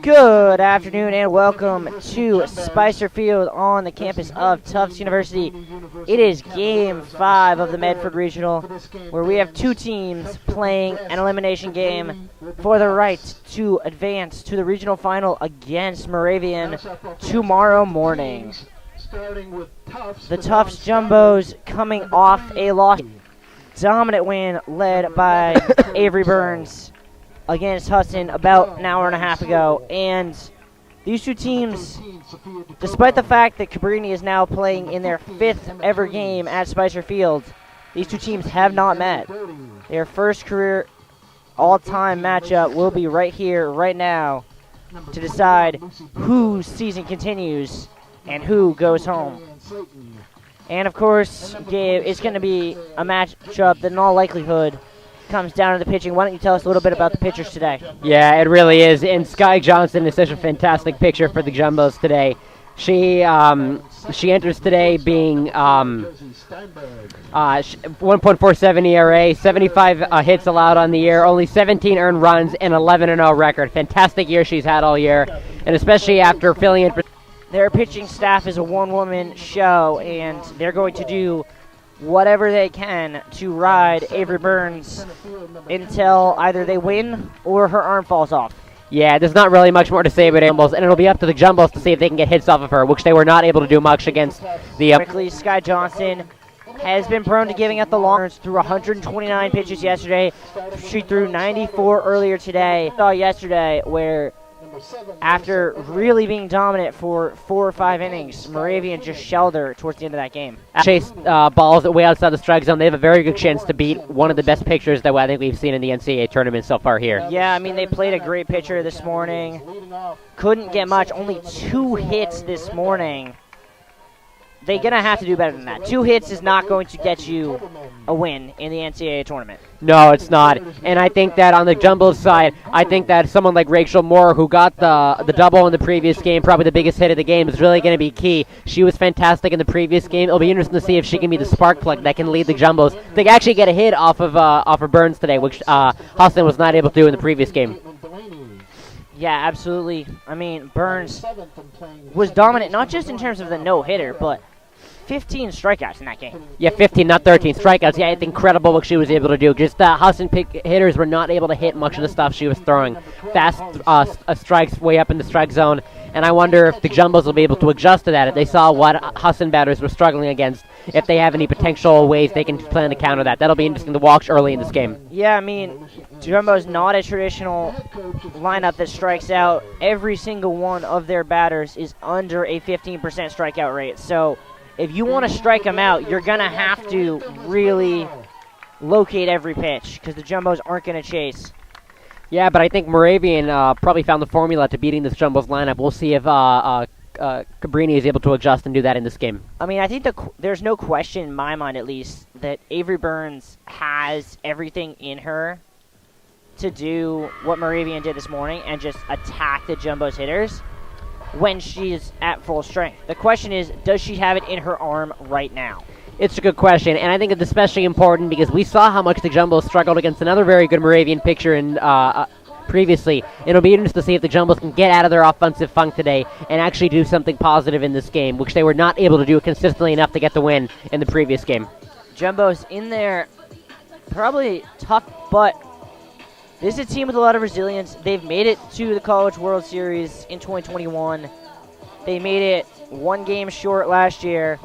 Good afternoon and welcome to Spicer Field on the campus of Tufts University. It is Game 5 of the Medford Regional, where we have two teams playing an elimination game for the right to advance to the regional final against Moravian tomorrow morning. The Tufts Jumbos coming off a loss, dominant win led by Avery Burns against Hudson about an hour and a half ago. And these two teams, despite the fact that Cabrini is now playing in their 5th ever game at Spicer Field, these two teams have not met. Their first career all-time matchup will be right here, right now, to decide whose season continues and who goes home. And of course, Gabe, it's going to be a matchup that in all likelihood comes down to the pitching. Why don't you tell us a little bit about the pitchers today? Yeah, it really is. And Sky Johnson is such a fantastic pitcher for the Jumbos today. She enters today being 1.47 ERA, 75 hits allowed on the year, only 17 earned runs, and 11-0 record. Fantastic year she's had all year, and especially after filling in for... Their pitching staff is a one-woman show, and they're going to do whatever they can to ride Avery Burns until either they win or her arm falls off. Yeah, there's not really much more to say about Jumbos, and it'll be up to the Jumbos to see if they can get hits off of her, which they were not able to do much against the... Quickly, Sky Johnson has been prone to giving up the long through 129 pitches yesterday. She threw 94 earlier today. Saw yesterday where after really being dominant for 4 or 5 innings, Moravian just shelled her towards the end of that game. Chase balls way outside the strike zone. They have a very good chance to beat one of the best pitchers that I think we've seen in the NCAA tournament so far here. Yeah, I mean, they played a great pitcher this morning. Couldn't get much. Only 2 hits this morning. They're going to have to do better than that. 2 hits is not going to get you a win in the NCAA tournament. No, it's not. And I think that on the Jumbos side, I think that someone like Rachel Moore, who got the double in the previous game, probably the biggest hit of the game, is really going to be key. She was fantastic in the previous game. It'll be interesting to see if she can be the spark plug that can lead the Jumbos. They can actually get a hit off of Burns today, which Huston was not able to do in the previous game. Yeah, absolutely. I mean, Burns was dominant, not just in terms of the no-hitter, but 15 strikeouts in that game. Yeah, 15, not 13 strikeouts. Yeah, it's incredible what she was able to do. Just Hudson hitters were not able to hit much of the stuff she was throwing. Fast strikes way up in the strike zone, and I wonder if the Jumbos will be able to adjust to that. If they saw what Hudson batters were struggling against, if they have any potential ways they can plan to counter that. That'll be interesting to watch early in this game. Yeah, I mean, Jumbo's not a traditional lineup that strikes out. Every single one of their batters is under a 15% strikeout rate, so if you want to strike them out, you're going to have to really locate every pitch because the Jumbos aren't going to chase. Yeah, but I think Moravian probably found the formula to beating this Jumbos lineup. We'll see if Cabrini is able to adjust and do that in this game. I mean, I think there's no question in my mind, at least, that Avery Burns has everything in her to do what Moravian did this morning and just attack the Jumbos hitters when she's at full strength. The question is, does she have it in her arm right now? It's a good question, and I think it's especially important because we saw how much the Jumbos struggled against another very good Moravian pitcher previously. It'll be interesting to see if the Jumbos can get out of their offensive funk today and actually do something positive in this game, which they were not able to do consistently enough to get the win in the previous game. Jumbos in there, probably tough, but this is a team with a lot of resilience. They've made it to the College World Series in 2021. They made it 1 game short last year.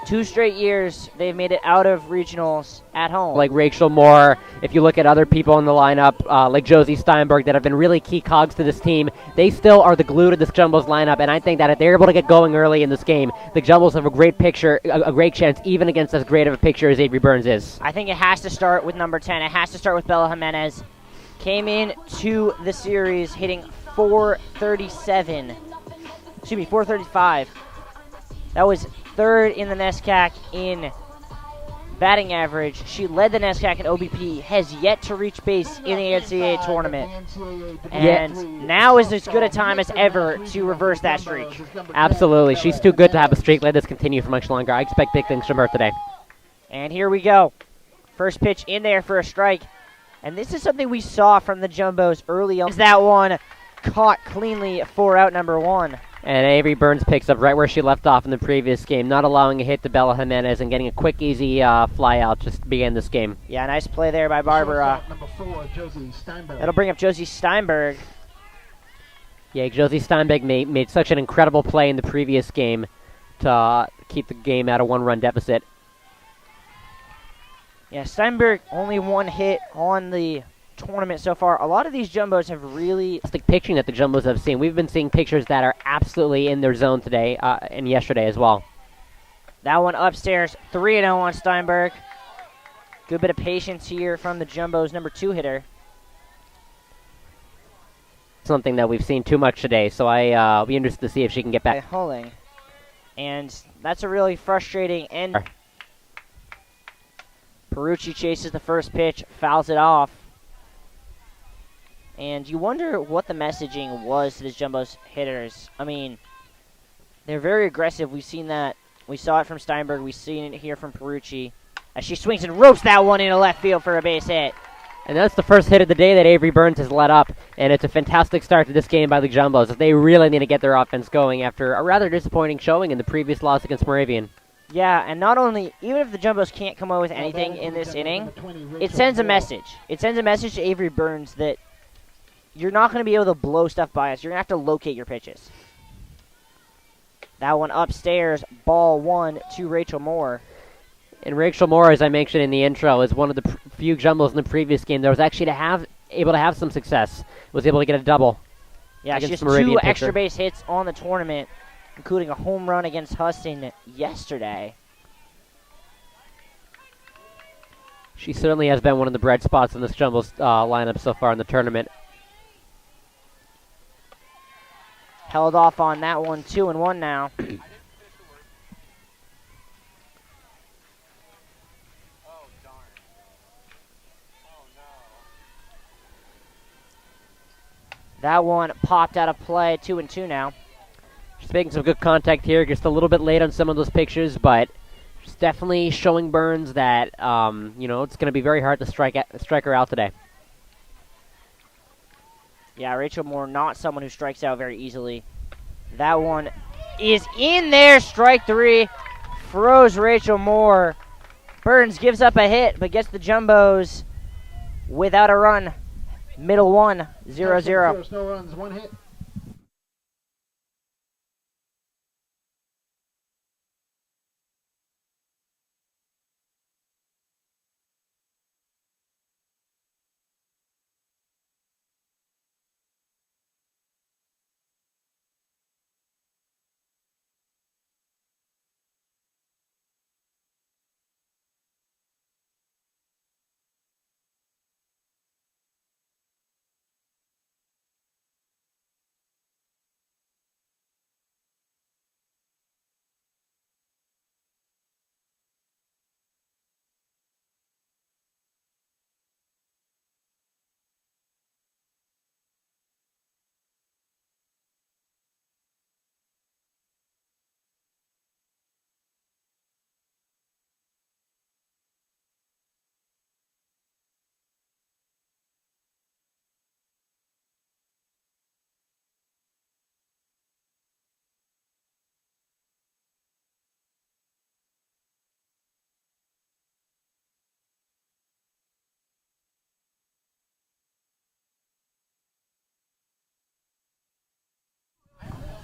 2 straight years they've made it out of regionals at home. Like Rachel Moore, if you look at other people in the lineup, like Josie Steinberg, that have been really key cogs to this team, they still are the glue to this Jumbos lineup, and I think that if they're able to get going early in this game, the Jumbos have a great chance, even against as great of a pitcher as Avery Burns is. I think it has to start with number 10. It has to start with Bella Jimenez. Came in to the series hitting 435. That was 3rd in the NESCAC in batting average. She led the NESCAC in OBP, has yet to reach base in the NCAA tournament. And now is as good a time as ever to reverse that streak. Absolutely. She's too good to have a streak like this continue for much longer. I expect big things from her today. And here we go. First pitch in there for a strike. And this is something we saw from the Jumbos early on. Is that one caught cleanly for out number 1. And Avery Burns picks up right where she left off in the previous game, not allowing a hit to Bella Jimenez and getting a quick, easy fly out just to begin this game. Yeah, nice play there by Barbara. Number 4, Josie Steinberg. That'll bring up Josie Steinberg. Yeah, Josie Steinberg made such an incredible play in the previous game to keep the game at a 1-run deficit. Yeah, Steinberg only 1 hit on the tournament so far. A lot of these jumbos have really... It's the pitching that the jumbos have seen. We've been seeing pitchers that are absolutely in their zone today and yesterday as well. That one upstairs, 3-0 on Steinberg. Good bit of patience here from the jumbos number 2 hitter. Something that we've seen too much today, so I'll be interested to see if she can get back. Hulling. And that's a really frustrating end. Perucci chases the first pitch, fouls it off. And you wonder what the messaging was to the Jumbo's hitters. I mean, they're very aggressive. We've seen that. We saw it from Steinberg. We've seen it here from Perucci. As she swings and ropes that one into left field for a base hit. And that's the first hit of the day that Avery Burns has let up. And it's a fantastic start to this game by the Jumbos. They really need to get their offense going after a rather disappointing showing in the previous loss against Moravian. Yeah, and not only, even if the Jumbos can't come away with anything in this inning, it sends a message. It sends a message to Avery Burns that you're not going to be able to blow stuff by us. You're going to have to locate your pitches. That one upstairs, ball 1 to Rachel Moore. And Rachel Moore, as I mentioned in the intro, is one of the few Jumbos in the previous game that was actually able to have some success. Was able to get a double. Yeah, she has Moravian 2 pitcher. extra base hits on the tournament, including a home run against Huston yesterday. She certainly has been one of the bright spots in this Jumbos lineup so far in the tournament. Held off on that one, 2-1 now. That one popped out of play, 2-2 now. She's making some good contact here, just a little bit late on some of those pictures, but she's definitely showing Burns that, it's going to be very hard to strike her out today. Yeah, Rachel Moore, not someone who strikes out very easily. That one is in there, strike 3. Froze Rachel Moore. Burns gives up a hit, but gets the Jumbos without a run. Middle 1, 0-0. No runs, 1 hit.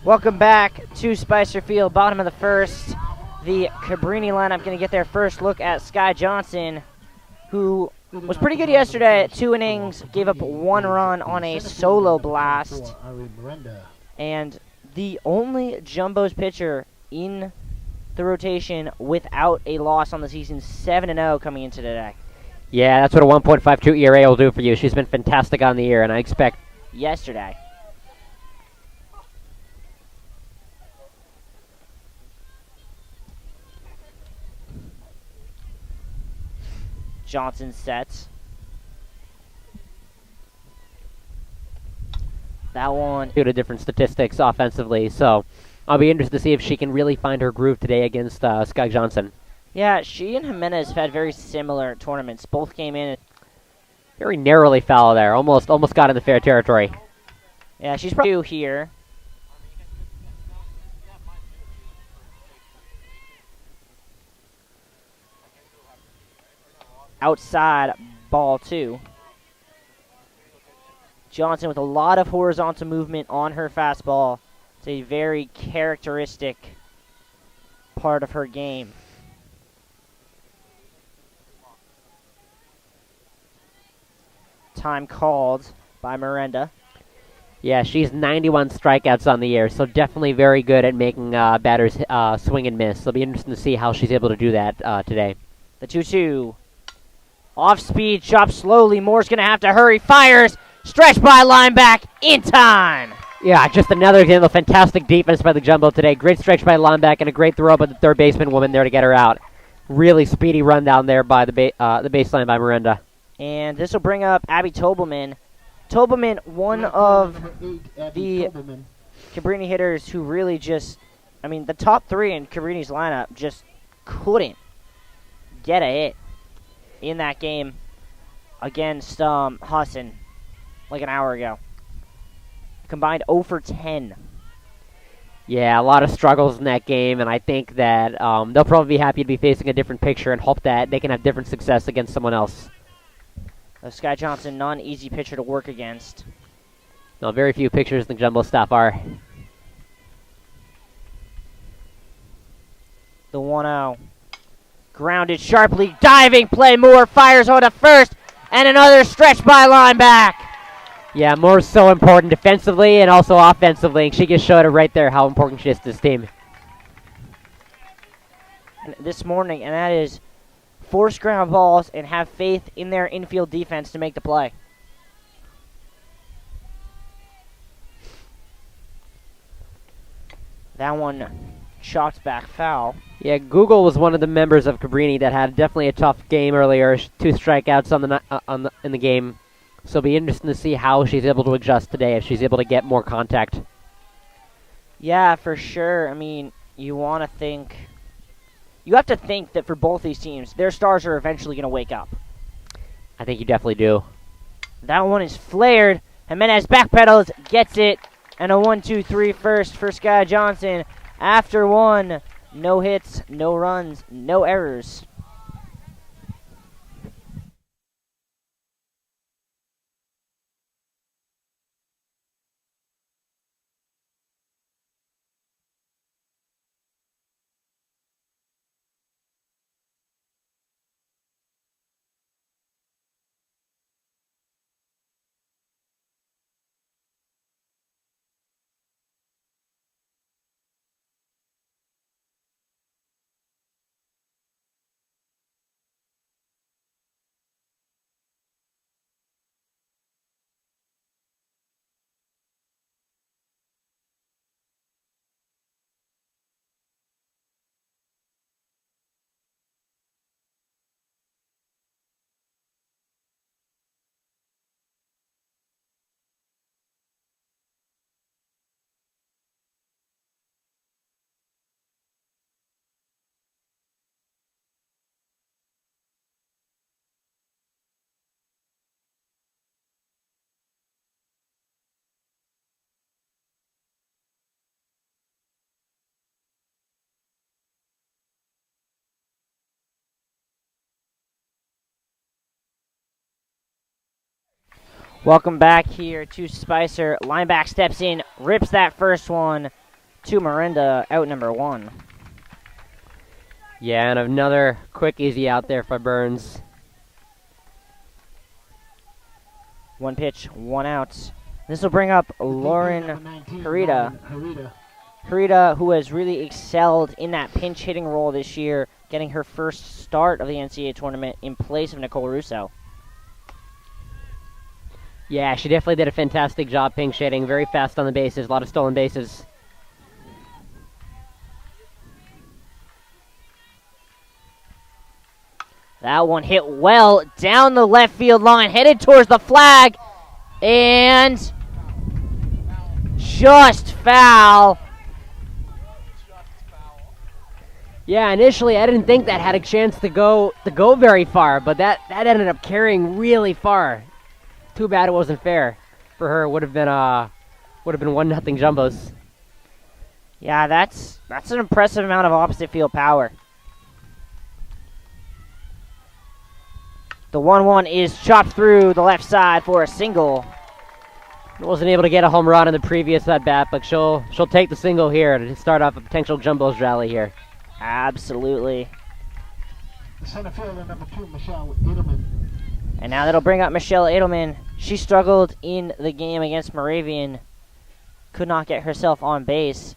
Welcome back to Spicer Field, bottom of the first. The Cabrini lineup going to get their first look at Sky Johnson, who was pretty good yesterday at 2 innings, gave up 1 run on a solo blast. And the only Jumbos pitcher in the rotation without a loss on the season, 7-0 coming into today. Yeah, that's what a 1.52 ERA will do for you. She's been fantastic on the year, and I expect Yesterday. Johnson sets. That one. due to different statistics offensively, so I'll be interested to see if she can really find her groove today against Sky Johnson. Yeah, she and Jimenez have had very similar tournaments. Both came in. Very narrowly foul there. Almost got into fair territory. Yeah, she's probably two here. Outside, ball 2. Johnson with a lot of horizontal movement on her fastball. It's a very characteristic part of her game. Time called by Miranda. Yeah, she's 91 strikeouts on the year, so definitely very good at making batters swing and miss. It'll be interesting to see how she's able to do that today. The 2-2. Off speed, chops slowly. Moore's going to have to hurry. Fires. Stretched by lineback in time. Yeah, just another example of fantastic defense by the Jumbo today. Great stretch by lineback and a great throw by the third baseman woman there to get her out. Really speedy run down there by the baseline by Miranda. And this will bring up Abby Tobelman. Tobelman, one of the Cabrini hitters who really just, the top 3 in Cabrini's lineup just couldn't get a hit in that game against Hassan like an hour ago. Combined 0 for 10. Yeah, a lot of struggles in that game, and I think that they'll probably be happy to be facing a different picture and hope that they can have different success against someone else. Sky Johnson, not an easy pitcher to work against. No, very few pitchers in the Jumbo staff are. The 1-0. Grounded sharply, diving play. Moore fires on to first, and another stretch by lineback. Yeah, Moore's so important defensively and also offensively, and she just showed it right there how important she is to this team. And this morning, and that is force ground balls and have faith in their infield defense to make the play. That one chopped back foul. Yeah, Google was one of the members of Cabrini that had definitely a tough game earlier. 2 strikeouts in the game. So it'll be interesting to see how she's able to adjust today, if she's able to get more contact. Yeah, for sure. You have to think that for both these teams, their stars are eventually going to wake up. I think you definitely do. That one is flared. Jimenez backpedals, gets it, and a 1-2-3 first for Sky Johnson. After 1, no hits, no runs, no errors. Welcome back here to Spicer. Lineback steps in, rips that first one to Miranda, out number 1. Yeah, and another quick, easy out there for Burns. 1 pitch, 1 out. This will bring up Lauren Harita. Harita, who has really excelled in that pinch hitting role this year, getting her first start of the NCAA tournament in place of Nicole Russo. Yeah, she definitely did a fantastic job pinch hitting. Very fast on the bases, a lot of stolen bases. That one hit well down the left field line, headed towards the flag, and just foul. Yeah, initially I didn't think that had a chance to go very far, but that ended up carrying really far. Too bad it wasn't fair for her. It would have been Would have been 1-0 Jumbos. Yeah, that's an impressive amount of opposite field power. The 1-1 is chopped through the left side for a single. Wasn't able to get a home run in the previous at bat, but she'll take the single here to start off a potential Jumbos rally here. Absolutely. The center fielder, number 2, Michelle Edelman. And now that'll bring up Michelle Edelman. She struggled in the game against Moravian. Could not get herself on base.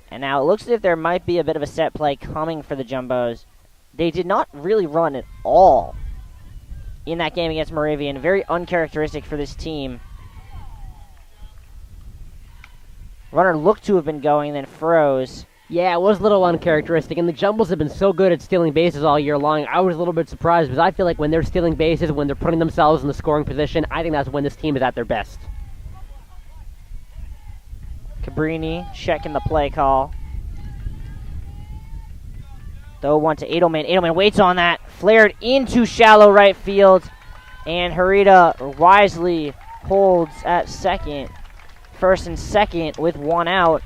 And now it looks as if there might be a bit of a set play coming for the Jumbos. They did not really run at all in that game against Moravian. Very uncharacteristic for this team. Runner looked to have been going, then froze. Yeah, it was a little uncharacteristic, and the Jumbos have been so good at stealing bases all year long. I was a little bit surprised, because I feel like when they're stealing bases, when they're putting themselves in the scoring position, I think that's when this team is at their best. Cabrini checking the play call. The 0-1 to Edelman. Edelman waits on that. Flared into shallow right field. And Harita wisely holds at second. First and second with 1 out.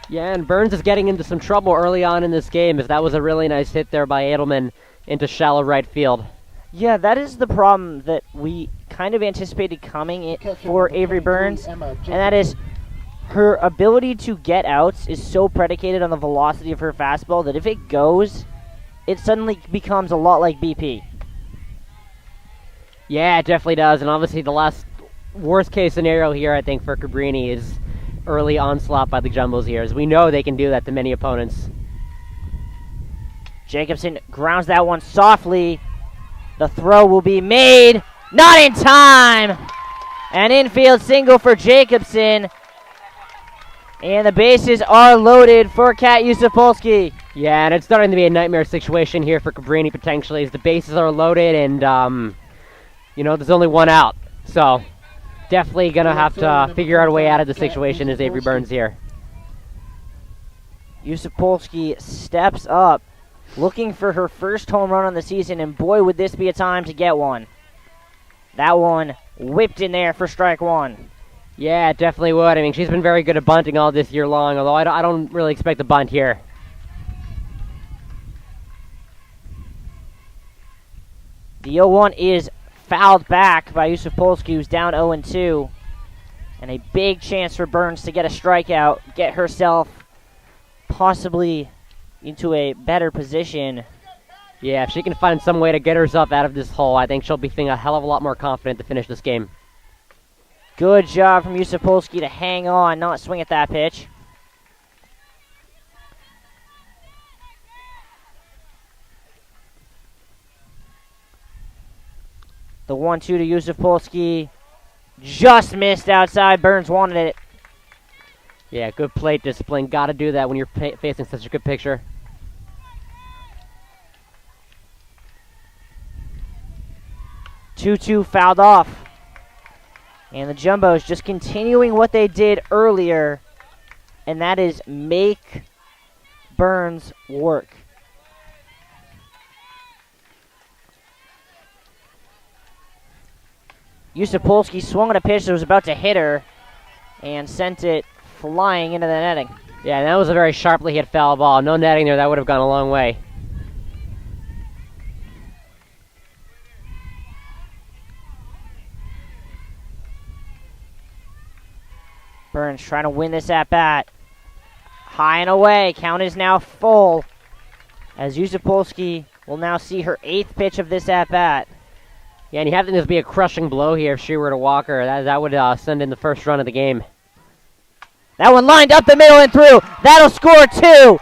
Yeah, and Burns is getting into some trouble early on in this game, as that was a really nice hit there by Edelman into shallow right field. Yeah, that is the problem that we kind of anticipated coming for Avery Burns, and that is her ability to get outs is so predicated on the velocity of her fastball that if it goes, it suddenly becomes a lot like BP. Yeah, it definitely does, and obviously the last worst case scenario here, I think, for Cabrini is early onslaught by the Jumbos here, as we know they can do that to many opponents. Jacobson grounds that one softly. The throw will be made. Not in time! An infield single for Jacobson. And the bases are loaded for Kat Yusupolsky. Yeah, and it's starting to be a nightmare situation here for Cabrini potentially, as the bases are loaded and, there's only 1 out. So, definitely going to have to figure out a way out of the situation as Avery Burns here. Yusupolsky steps up, looking for her first home run on the season, and boy, would this be a time to get one. That one whipped in there for strike 1. Yeah, it definitely would. I mean, she's been very good at bunting all this year long, although I don't really expect a bunt here. The 0-1 is fouled back by Yusupolsky, who's down 0-2. And a big chance for Burns to get a strikeout, get herself possibly into a better position. Yeah, if she can find some way to get herself out of this hole, I think she'll be feeling a hell of a lot more confident to finish this game. Good job from Yusupolsky to hang on, not swing at that pitch. The 1-2 to Yusupolsky just missed outside. Burns wanted it. Yeah, good plate discipline. Got to do that when you're facing such a good pitcher. Two fouled off. And the Jumbos just continuing what they did earlier, and that is make Burns work. Yusupolsky swung at a pitch that was about to hit her and sent it flying into the netting. Yeah, and that was a very sharply hit foul ball. No netting there. That would have gone a long way. Burns trying to win this at-bat. High and away. Count is now full, as Yusupolsky will now see her 8th pitch of this at-bat. Yeah, and you have to this be a crushing blow here if she were to walk her. That would send in the first run of the game. That one lined up the middle and through. That'll score 2.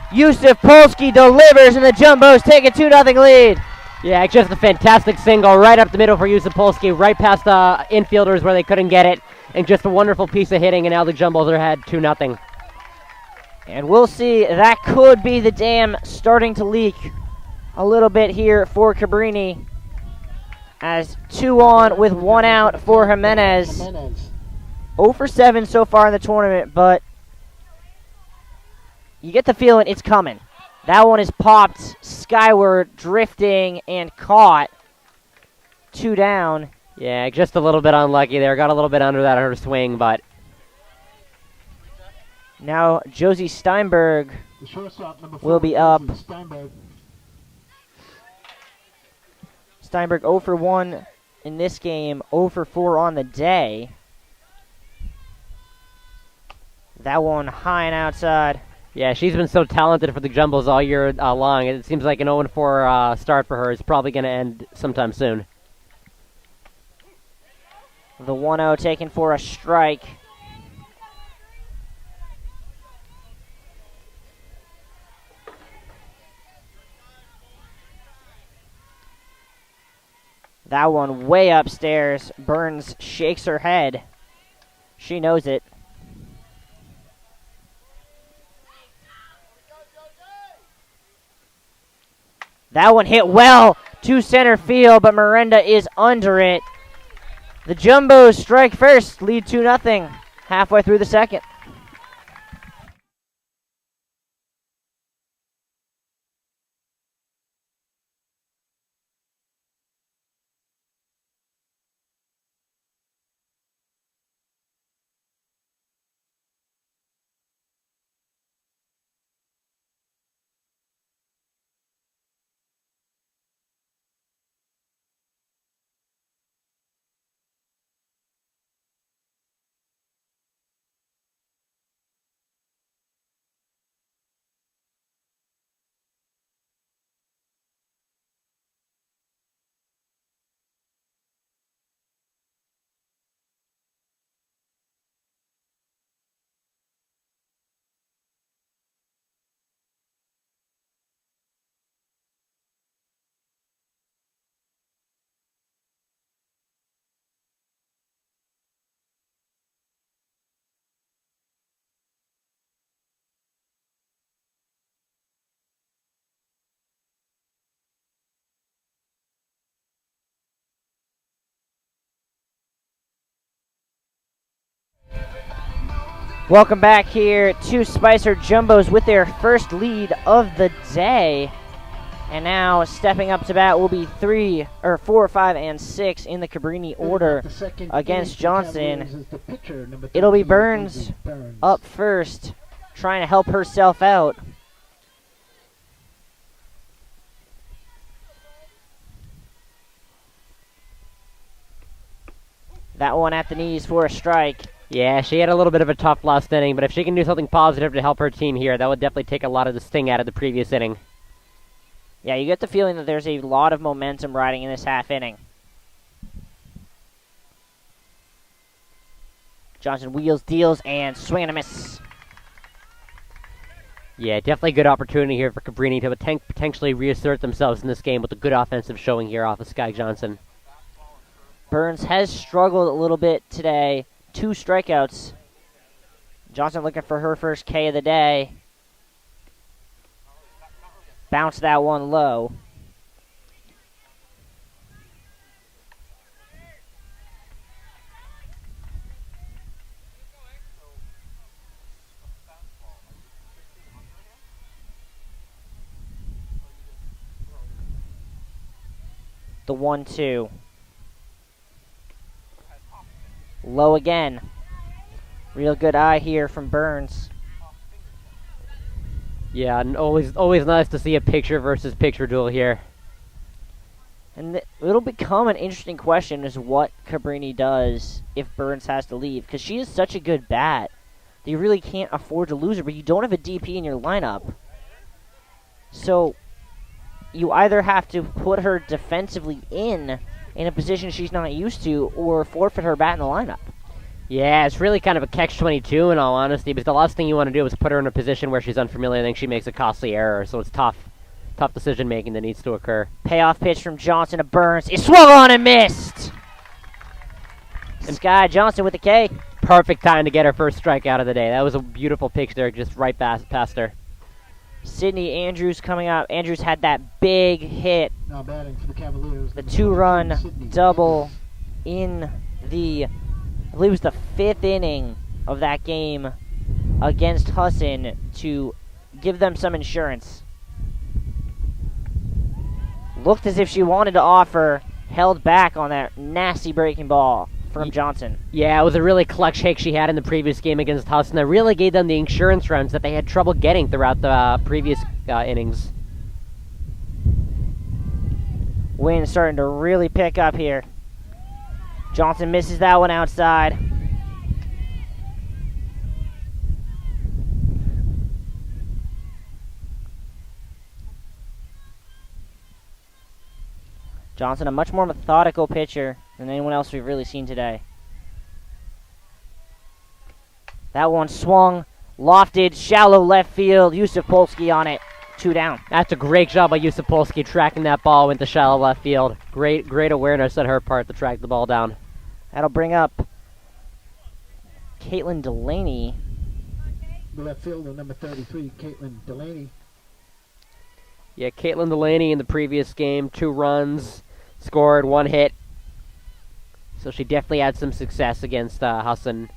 Yusupolsky delivers, and the Jumbos take a 2-0 lead. Yeah, just a fantastic single right up the middle for Yusupolsky, right past the infielders where they couldn't get it. And just a wonderful piece of hitting, and now the Jumbos are ahead 2-0. And we'll see, that could be the dam starting to leak a little bit here for Cabrini. As 2 on with 1 out for Jimenez. 0 for 7 so far in the tournament, but you get the feeling it's coming. That one is popped skyward, drifting, and caught. 2 down. Yeah, just a little bit unlucky there. Got a little bit under that on her swing, but Now Josie Steinberg The shortstop, number will 4, be up. Steinberg. Steinberg 0 for 1 in this game, 0 for 4 on the day. That one high and outside. Yeah, she's been so talented for the Jumbos all year long. It seems like an 0-4 start for her is probably going to end sometime soon. The 1-0 taken for a strike. That one way upstairs. Burns shakes her head. She knows it. That one hit well to center field, but Miranda is under it. The Jumbos strike first, lead 2-0, halfway through the second. Welcome back here to Spicer Jumbos with their first lead of the day. And now stepping up to bat will be 3, 4, 5, and 6 in the Cabrini order against Johnson. It'll be Burns up first, trying to help herself out. That one at the knees for a strike. Yeah, she had a little bit of a tough last inning, but if she can do something positive to help her team here, that would definitely take a lot of the sting out of the previous inning. Yeah, you get the feeling that there's a lot of momentum riding in this half inning. Johnson wheels, deals, and swing and a miss. Yeah, definitely a good opportunity here for Cabrini to potentially reassert themselves in this game with a good offensive showing here off of Sky Johnson. Burns has struggled a little bit today. 2 strikeouts. Johnson looking for her first K of the day. Bounce that one low. The 1-2. Low again. Real good eye here from Burns. Yeah, and always nice to see a picture versus picture duel here. And it'll become an interesting question is what Cabrini does if Burns has to leave. Because she is such a good bat that you really can't afford to lose her, but you don't have a DP in your lineup. So you either have to put her defensively in a position she's not used to, or forfeit her bat in the lineup. Yeah, it's really kind of a catch-22 in all honesty, because the last thing you want to do is put her in a position where she's unfamiliar and then she makes a costly error, so it's tough decision-making that needs to occur. Payoff pitch from Johnson to Burns. It's swung on and missed! And Sky Johnson with the K. Perfect time to get her first strikeout of the day. That was a beautiful pitch there, just right past her. Sydney Andrews coming up. Andrews had that big hit. Now batting for the Cavaliers. The 2-run double in the, I believe it was the 5th inning of that game against Husson to give them some insurance. Looked as if she wanted to offer, held back on that nasty breaking ball. from Johnson. Yeah, it was a really clutch hit she had in the previous game against Tufts, and that really gave them the insurance runs that they had trouble getting throughout the previous innings. Wind starting to really pick up here. Johnson misses that one outside. Johnson, a much more methodical pitcher than anyone else we've really seen today. That one swung, lofted, shallow left field. Yusuf Polsky on it. 2 down. That's a great job by Yusuf Polsky tracking that ball into shallow left field. Great awareness on her part to track the ball down. That'll bring up Caitlin Delaney. The left fielder, number 33, Caitlin Delaney. Yeah, Caitlin Delaney in the previous game, 2 runs, scored 1 hit. So she definitely had some success against Hassan.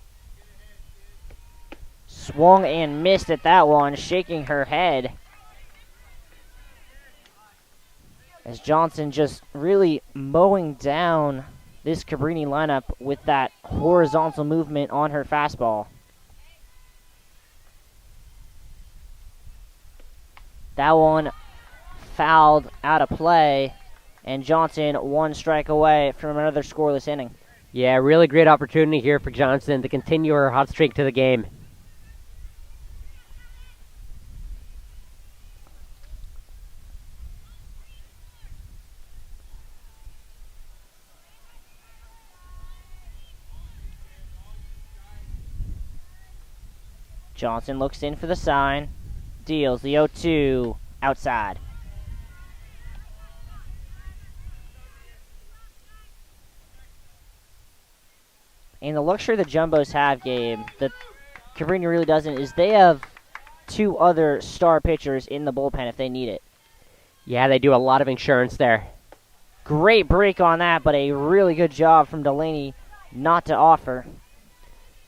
Swung and missed at that one, shaking her head. As Johnson just really mowing down this Cabrini lineup with that horizontal movement on her fastball. That one fouled out of play, and Johnson 1 strike away from another scoreless inning. Yeah, really great opportunity here for Johnson to continue her hot streak to the game. Johnson looks in for the sign, deals the 0-2 outside. And the luxury the Jumbos have, Gabe, that Cabrini really doesn't, is they have 2 other star pitchers in the bullpen if they need it. Yeah, they do a lot of insurance there. Great break on that, but a really good job from Delaney not to offer.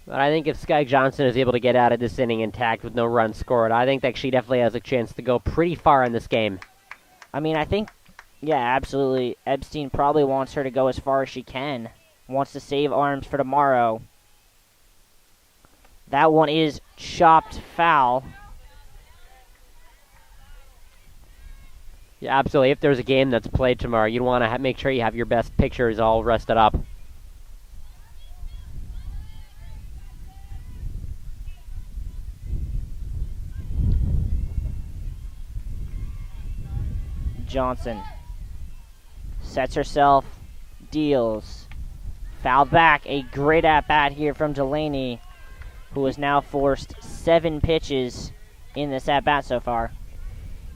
But I think if Sky Johnson is able to get out of this inning intact with no runs scored, I think that she definitely has a chance to go pretty far in this game. I mean, I think, yeah, absolutely. Epstein probably wants her to go as far as she can. Wants to save arms for tomorrow. That one is chopped foul. Yeah, absolutely. If there's a game that's played tomorrow, you'd want to make sure you have your best pitchers all rested up. Johnson sets herself, deals, fouled back. A great at-bat here from Delaney, who has now forced 7 pitches in this at-bat so far.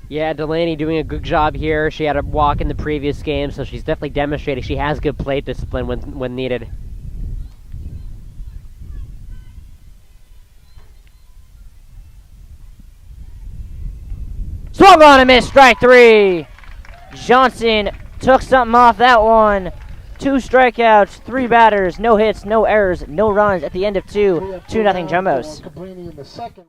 Yeah, Delaney doing a good job here. She had a walk in the previous game, so she's definitely demonstrating she has good plate discipline when needed. Swung on and missed, strike 3. Johnson took something off that one. 2 strikeouts, 3 batters, no hits, no errors, no runs at the end of 2. 2-0 Jumbos. Cabrini in the second.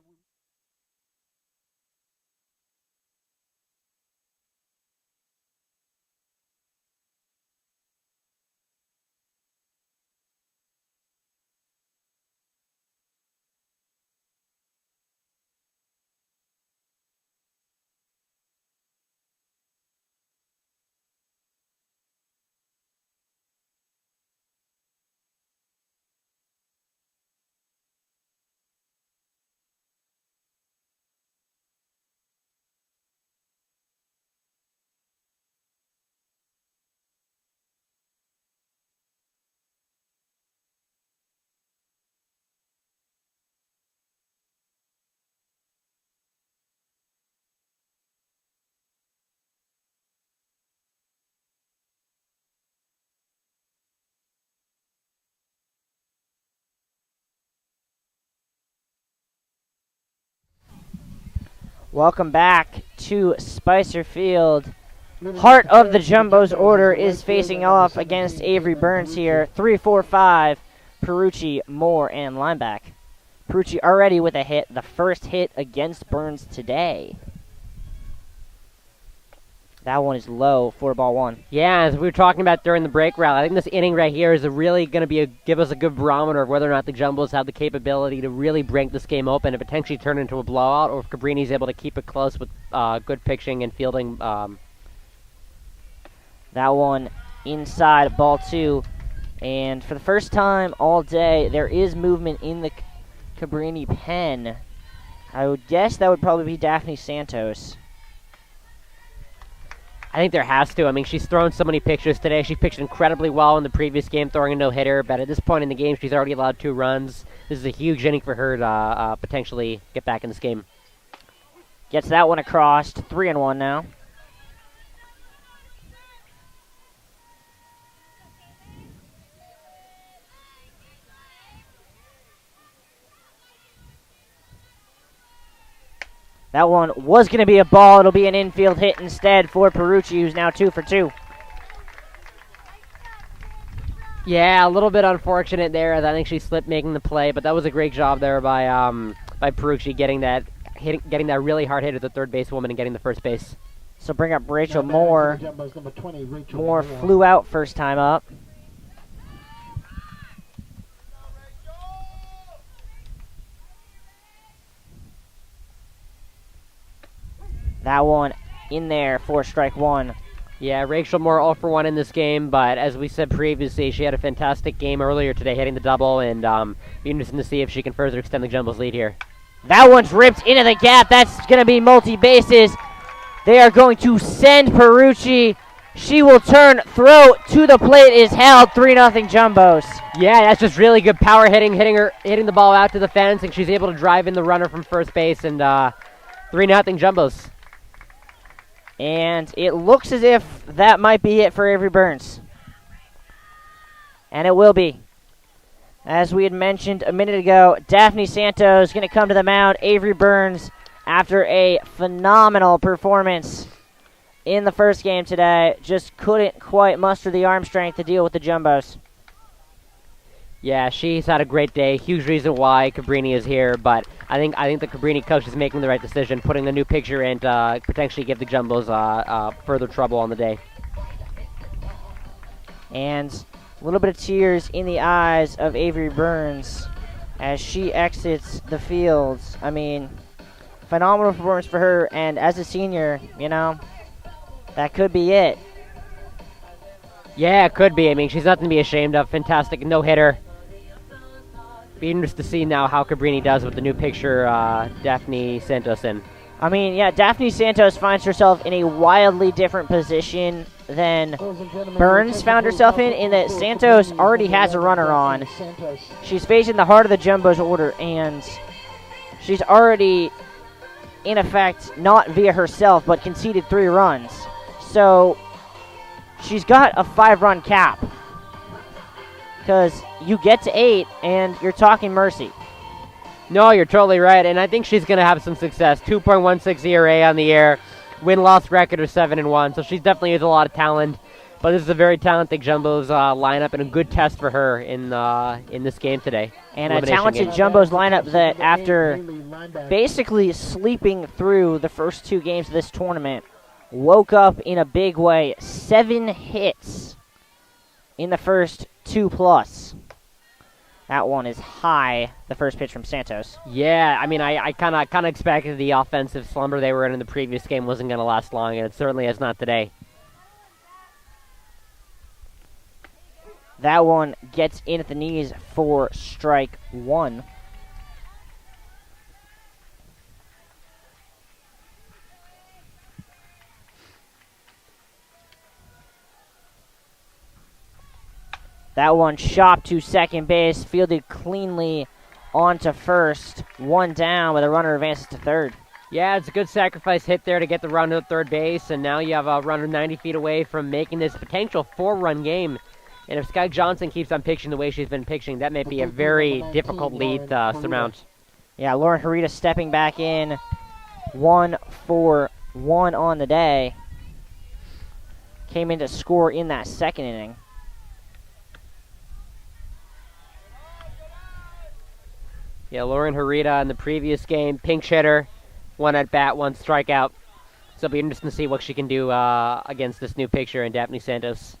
Welcome back to Spicer Field. Heart of the Jumbos order is facing off against Avery Burns here. 3-4-5, Perucci, Moore, and Lineback. Perucci already with a hit, the first hit against Burns today. That one is low for ball one. Yeah, as we were talking about during the break round, I think this inning right here is really going to give us a good barometer of whether or not the Jumbos have the capability to really break this game open and potentially turn into a blowout, or if Cabrini's able to keep it close with good pitching and fielding. That one inside ball two. And for the first time all day, there is movement in the Cabrini pen. I would guess that would probably be Daphne Santos. I think there has to. I mean, she's thrown so many pitches today. She pitched incredibly well in the previous game, throwing a no-hitter, but at this point in the game, she's already allowed 2 runs. This is a huge inning for her to potentially get back in this game. Gets that one across. 3-1 now. That one was going to be a ball. It'll be an infield hit instead for Perucci, who's now 2 for 2. Yeah, a little bit unfortunate there. I think she slipped making the play, but that was a great job there by Perucci getting that really hard hit at the third base woman and getting the first base. So bring up Rachel Moore. Moore flew out first time up. That one in there for strike one. Yeah, Rachel Moore 0 for 1 in this game, but as we said previously, she had a fantastic game earlier today, hitting the double, and be interesting to see if she can further extend the Jumbo's lead here. That one's ripped into the gap. That's going to be multi-bases. They are going to send Perucci. She will turn, throw to the plate, is held. 3-0 Jumbos. Yeah, that's just really good power hitting the ball out to the fence, and she's able to drive in the runner from first base, and 3-0 Jumbos. And it looks as if that might be it for Avery Burns. And it will be. As we had mentioned a minute ago, Daphne Santos going to come to the mound. Avery Burns, after a phenomenal performance in the first game today, just couldn't quite muster the arm strength to deal with the Jumbos. Yeah, she's had a great day. Huge reason why Cabrini is here, but I think the Cabrini coach is making the right decision, putting the new picture in to potentially give the Jumbos further trouble on the day. And a little bit of tears in the eyes of Avery Burns as she exits the field. I mean, phenomenal performance for her, and as a senior, that could be it. Yeah, it could be. I mean, she's nothing to be ashamed of. Fantastic no-hitter. Be interested to see now how Cabrini does with the new picture Daphne Santos in. I mean, yeah, Daphne Santos finds herself in a wildly different position than Burns found herself in that Santos already has a runner on. She's facing the heart of the Jumbo's order, and she's already, in effect, not via herself, but conceded 3 runs. So she's got a 5-run cap, because you get to 8, and you're talking mercy. No, you're totally right, and I think she's going to have some success. 2.16 ERA on the year, win-loss record of 7-1, so she definitely has a lot of talent. But this is a very talented Jumbos lineup and a good test for her in this game today. And a talented Jumbos lineup that, after basically sleeping through the first 2 games of this tournament, woke up in a big way. 7 hits in the first 2+. That one is high, the first pitch from Santos. Yeah, I mean, I kind of expected the offensive slumber they were in the previous game wasn't going to last long, and it certainly has not today. That one gets in at the knees for strike 1. That one chopped to second base, fielded cleanly onto first. 1 down, with a runner advances to third. Yeah, it's a good sacrifice hit there to get the run to third base, and now you have a runner 90 feet away from making this potential 4-run game. And if Sky Johnson keeps on pitching the way she's been pitching, that may be a very difficult lead to surmount. Yeah, Lauren Harita stepping back in. 1 for 1 on the day. Came in to score in that second inning. Yeah, Lauren Harita in the previous game, pinch hitter, 1 at bat, 1 strikeout. So it'll be interesting to see what she can do against this new picture in Daphne Santos.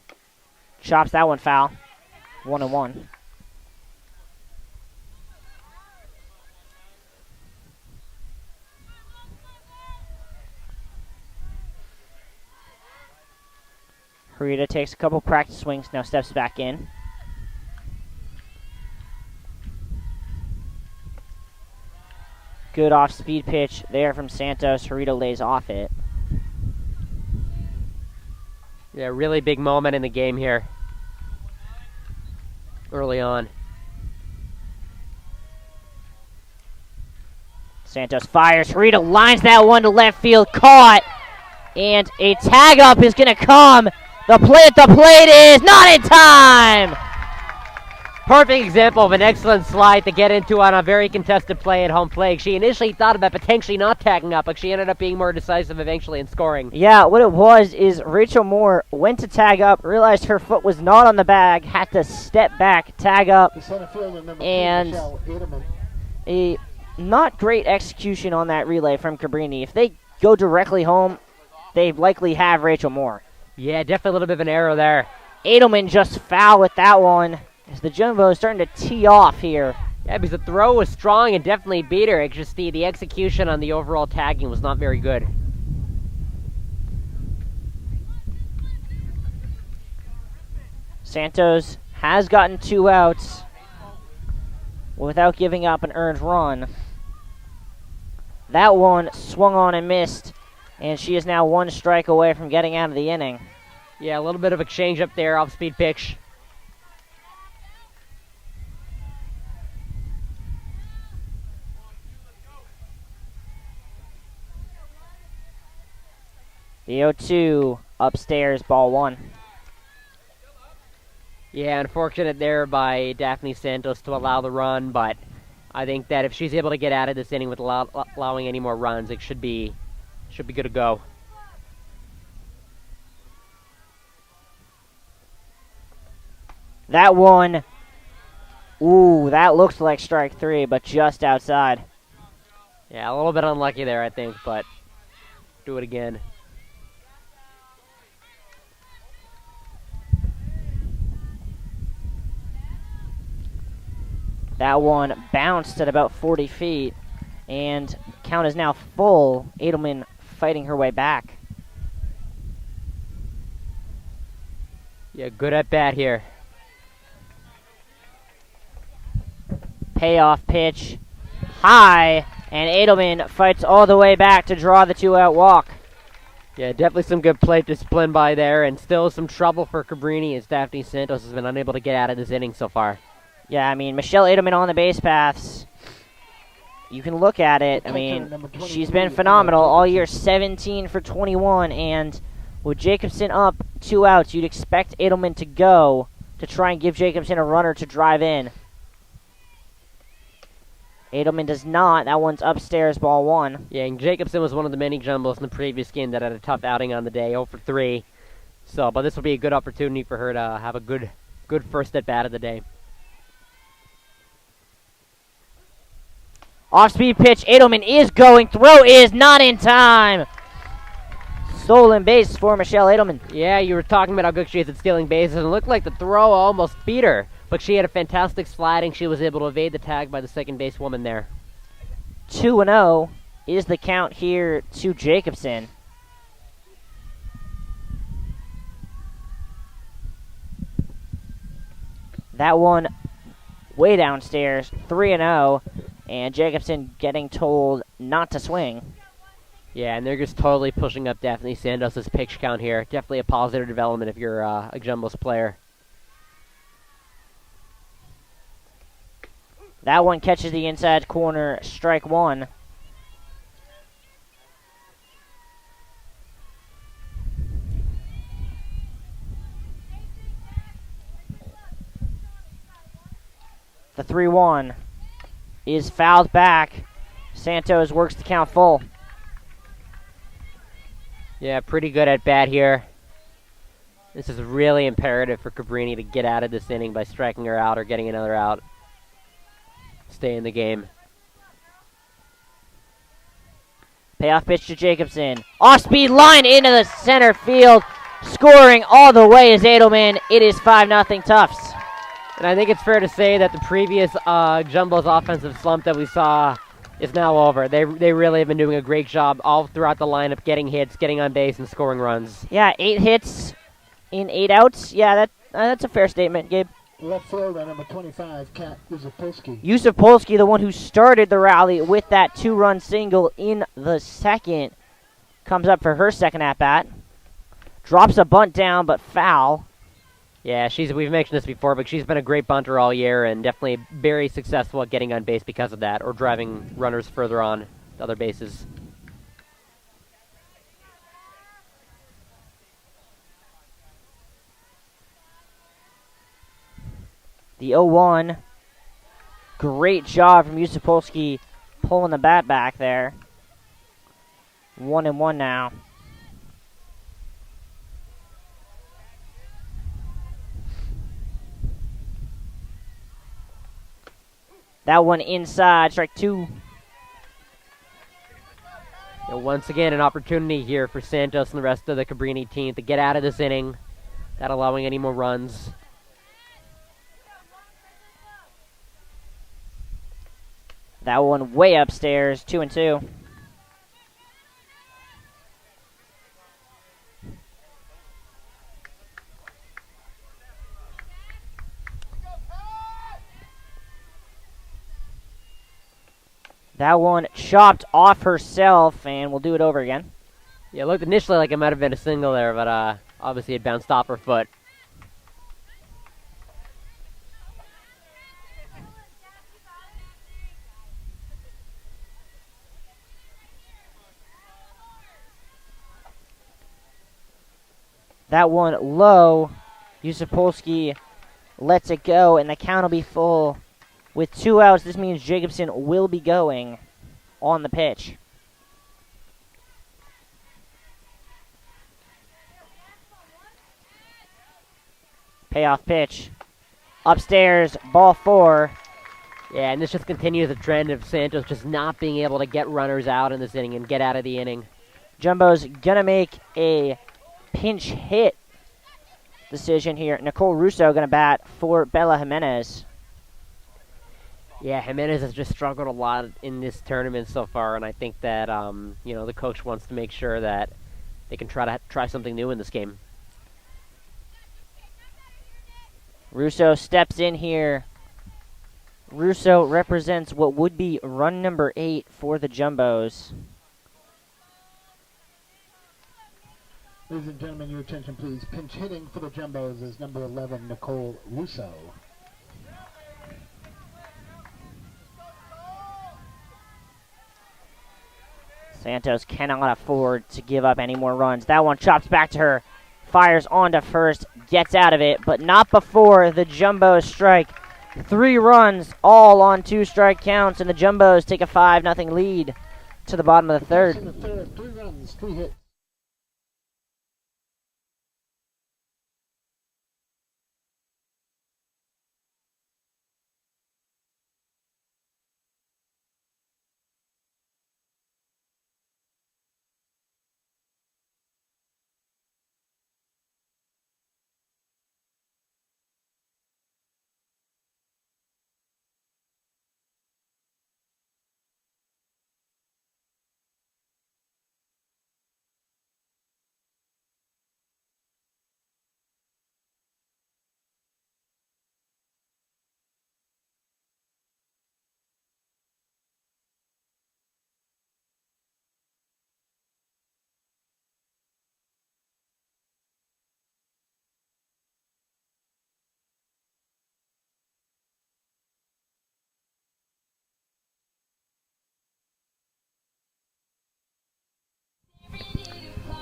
Chops that one foul. 1-1. Harita takes a couple practice swings, now steps back in. Good off-speed pitch there from Santos. Harita lays off it. Yeah, really big moment in the game here. Early on. Santos fires. Harita lines that one to left field. Caught. And a tag up is going to come. The play at the plate is not in time. Perfect example of an excellent slide to get into on a very contested play at home plate. She initially thought about potentially not tagging up, but she ended up being more decisive eventually in scoring. Yeah, what it was is Rachel Moore went to tag up, realized her foot was not on the bag, had to step back, tag up, and a not great execution on that relay from Cabrini. If they go directly home, they likely have Rachel Moore. Yeah, definitely a little bit of an error there. Edelman just foul with that one. As the Jumbo is starting to tee off here. Yeah, because the throw was strong and definitely beat her. It's just the execution on the overall tagging was not very good. Santos has gotten 2 outs without giving up an earned run. That one swung on and missed, and she is now 1 strike away from getting out of the inning. Yeah, a little bit of a change up there, off-speed pitch. The 0-2 upstairs, ball 1. Yeah, unfortunate there by Daphne Santos to allow the run, but I think that if she's able to get out of this inning with allowing any more runs, it should be good to go. That one, ooh, that looks like strike 3, but just outside. Yeah, a little bit unlucky there, I think, but do it again. That one bounced at about 40 feet, and count is now full. Edelman fighting her way back. Yeah, good at bat here. Payoff pitch, high, and Edelman fights all the way back to draw the 2-out walk. Yeah, definitely some good plate discipline by there, and still some trouble for Cabrini as Daphne Santos has been unable to get out of this inning so far. Yeah, I mean, Michelle Edelman on the base paths. You can look at it. I mean, she's been phenomenal all year, 17 for 21. And with Jacobson up 2 outs, you'd expect Edelman to go to try and give Jacobson a runner to drive in. Edelman does not. That one's upstairs, ball 1. Yeah, and Jacobson was one of the many jumbos in the previous game that had a tough outing on the day, 0 for 3. So, but this will be a good opportunity for her to have a good first at bat of the day. Off-speed pitch, Edelman is going. Throw is not in time. Stolen base for Michelle Edelman. Yeah, you were talking about how good she is at stealing bases, and it looked like the throw almost beat her. But she had a fantastic sliding. She was able to evade the tag by the second base woman there. 2-0 is the count here to Jacobson. That one way downstairs, 3-0. And Jacobson getting told not to swing. Yeah, and they're just totally pushing up Daphne Santos' pitch count here. Definitely a positive development if you're a Jumbos player. That one catches the inside corner, strike 1. The 3-1 is fouled back. Santos works the count full. Yeah, pretty good at bat here. This is really imperative for Cabrini to get out of this inning by striking her out or getting another out. Stay in the game. Payoff pitch to Jacobson. Off-speed line into the center field. Scoring all the way is Edelman. It is 5-0 Tufts. And I think it's fair to say that the previous Jumbo's offensive slump that we saw is now over. They really have been doing a great job all throughout the lineup, getting hits, getting on base, and scoring runs. Yeah, 8 hits in 8 outs. Yeah, that's a fair statement, Gabe. Left fielder, number 25, Kat Yusupolsky. Yusupolsky, the one who started the rally with that 2-run single in the second, comes up for her second at-bat. Drops a bunt down, but foul. Yeah, we've mentioned this before, but she's been a great bunter all year and definitely very successful at getting on base because of that, or driving runners further on to other bases. The 0-1. Great job from Yusupolsky pulling the bat back there. 1-1 now. That one inside, strike 2. And once again, an opportunity here for Santos and the rest of the Cabrini team to get out of this inning, not allowing any more runs. That one way upstairs, 2-2. That one chopped off herself, and we'll do it over again. Yeah, it looked initially like it might have been a single there, but obviously it bounced off her foot. That one low. Yusupolsky lets it go, and the count will be full. With 2 outs, this means Jacobson will be going on the pitch. Payoff pitch. Upstairs, ball 4. Yeah, and this just continues the trend of Santos just not being able to get runners out in this inning and get out of the inning. Jumbo's going to make a pinch hit decision here. Nicole Russo going to bat for Bella Jimenez. Yeah, Jimenez has just struggled a lot in this tournament so far, and I think that the coach wants to make sure that they can try something new in this game. Russo steps in here. Russo represents what would be run number 8 for the Jumbos. Ladies and gentlemen, your attention please. Pinch hitting for the Jumbos is number 11, Nicole Russo. Santos cannot afford to give up any more runs. That one chops back to her. Fires onto first. Gets out of it, but not before the Jumbos strike. 3 runs, all on 2 strike counts, and the Jumbos take a 5-0 lead to the bottom of the third. 3 runs, 3 hits.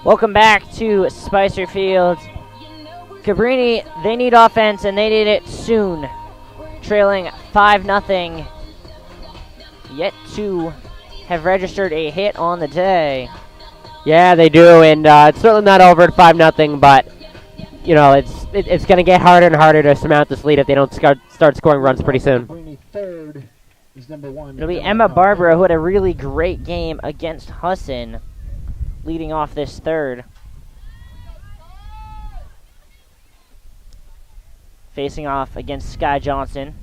Welcome back to Spicer Field. Cabrini, they need offense, and they need it soon. Trailing 5-0. Yet to have registered a hit on the day. Yeah, they do, and it's certainly not over at 5-0, but it's going to get harder and harder to surmount this lead if they don't start scoring runs pretty soon. Cabrini third, is number 1. It'll be Emma Barbara, who had a really great game against Husson, leading off this third. Facing off against Sky Johnson.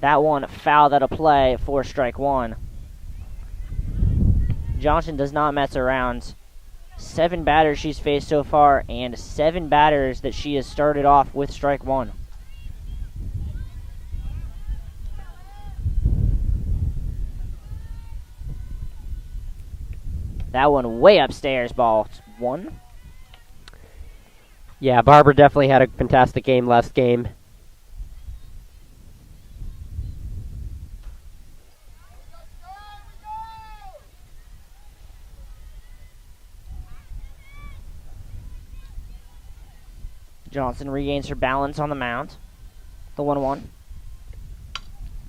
That one fouled out of play for strike 1. Johnson does not mess around. 7 batters she's faced so far, and 7 batters that she has started off with strike 1. That one way upstairs, ball 1. Yeah, Barbara definitely had a fantastic game last game. Johnson regains her balance on the mound. The 1-1.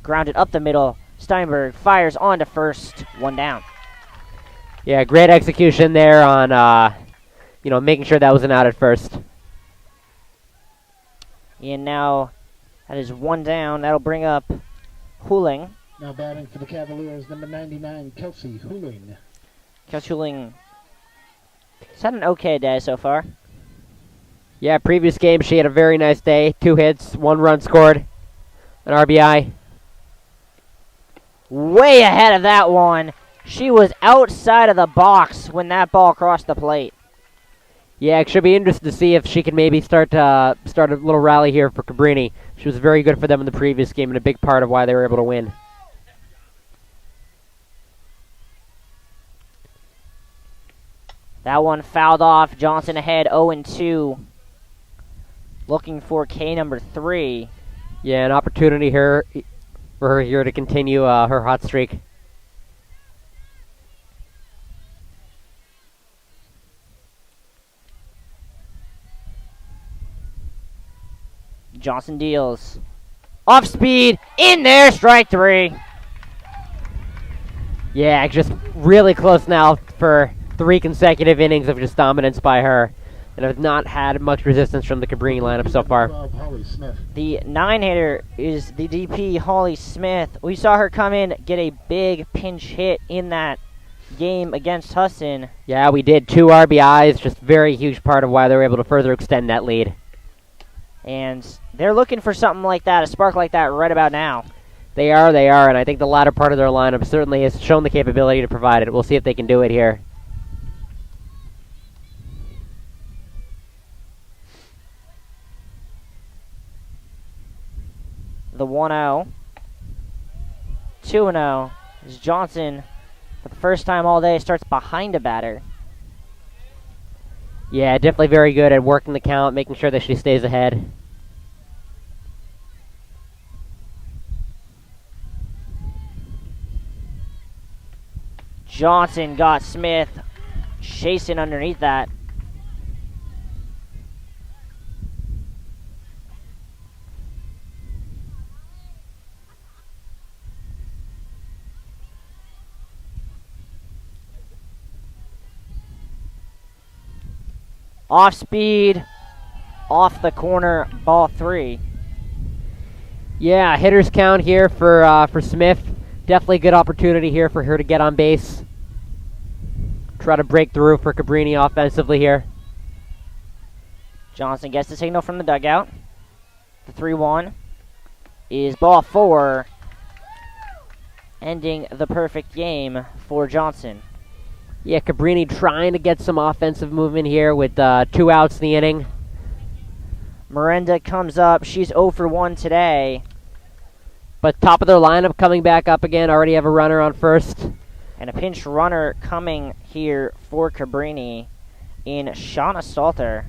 Grounded up the middle. Steinberg fires on to first. 1 down. Yeah, great execution there on, making sure that was an out at first. And now that is 1 down. That'll bring up Huling. Now batting for the Cavaliers, number 99, Kelsey Huling. Kelsey Huling has had an okay day so far. Yeah, previous game she had a very nice day. 2 hits, 1 run scored, an RBI. Way ahead of that one. She was outside of the box when that ball crossed the plate. Yeah, it should be interesting to see if she can maybe start a little rally here for Cabrini. She was very good for them in the previous game and a big part of why they were able to win. That one fouled off. Johnson ahead 0-2. Looking for K number 3. Yeah, an opportunity for her here to continue her hot streak. Johnson deals. Off speed. In there. Strike 3. Yeah, just really close now for 3 consecutive innings of just dominance by her. And have not had much resistance from the Cabrini lineup so far. The 9-hitter is the DP, Holly Smith. We saw her come in, get a big pinch hit in that game against Husson. Yeah, we did. 2 RBIs, just very huge part of why they were able to further extend that lead. And they're looking for something like that, a spark like that right about now. They are, and I think the latter part of their lineup certainly has shown the capability to provide it. We'll see if they can do it here. The 1-0. 2-0 is Johnson, for the first time all day, starts behind a batter. Yeah, definitely very good at working the count, making sure that she stays ahead. Johnson got Smith chasing underneath that. Off speed, off the corner, ball 3. Yeah, hitter's count here for Smith. Definitely a good opportunity here for her to get on base. Try to break through for Cabrini offensively here. Johnson gets the signal from the dugout. The 3-1 is ball 4, ending the perfect game for Johnson. Yeah, Cabrini trying to get some offensive movement here with 2 outs in the inning. Miranda comes up. She's 0 for 1 today. But top of their lineup coming back up again. Already have a runner on first. And a pinch runner coming here for Cabrini in Shauna Stalter.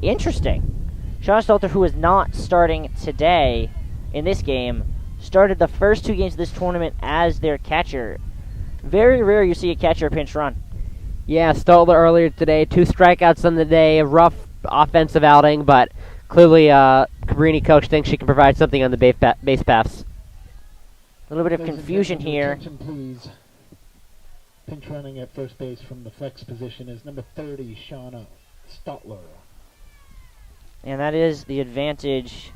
Interesting. Shauna Stalter, who is not starting today in this game, started the first 2 games of this tournament as their catcher. Very rare you see a catcher pinch run. Yeah, Stolter earlier today, 2 strikeouts on the day, a rough offensive outing, but clearly Cabrini coach thinks she can provide something on the base paths. A little bit of confusion here. Attention, please. Pinch running at first base from the flex position is number 30, Shauna Stotler. And that is the advantage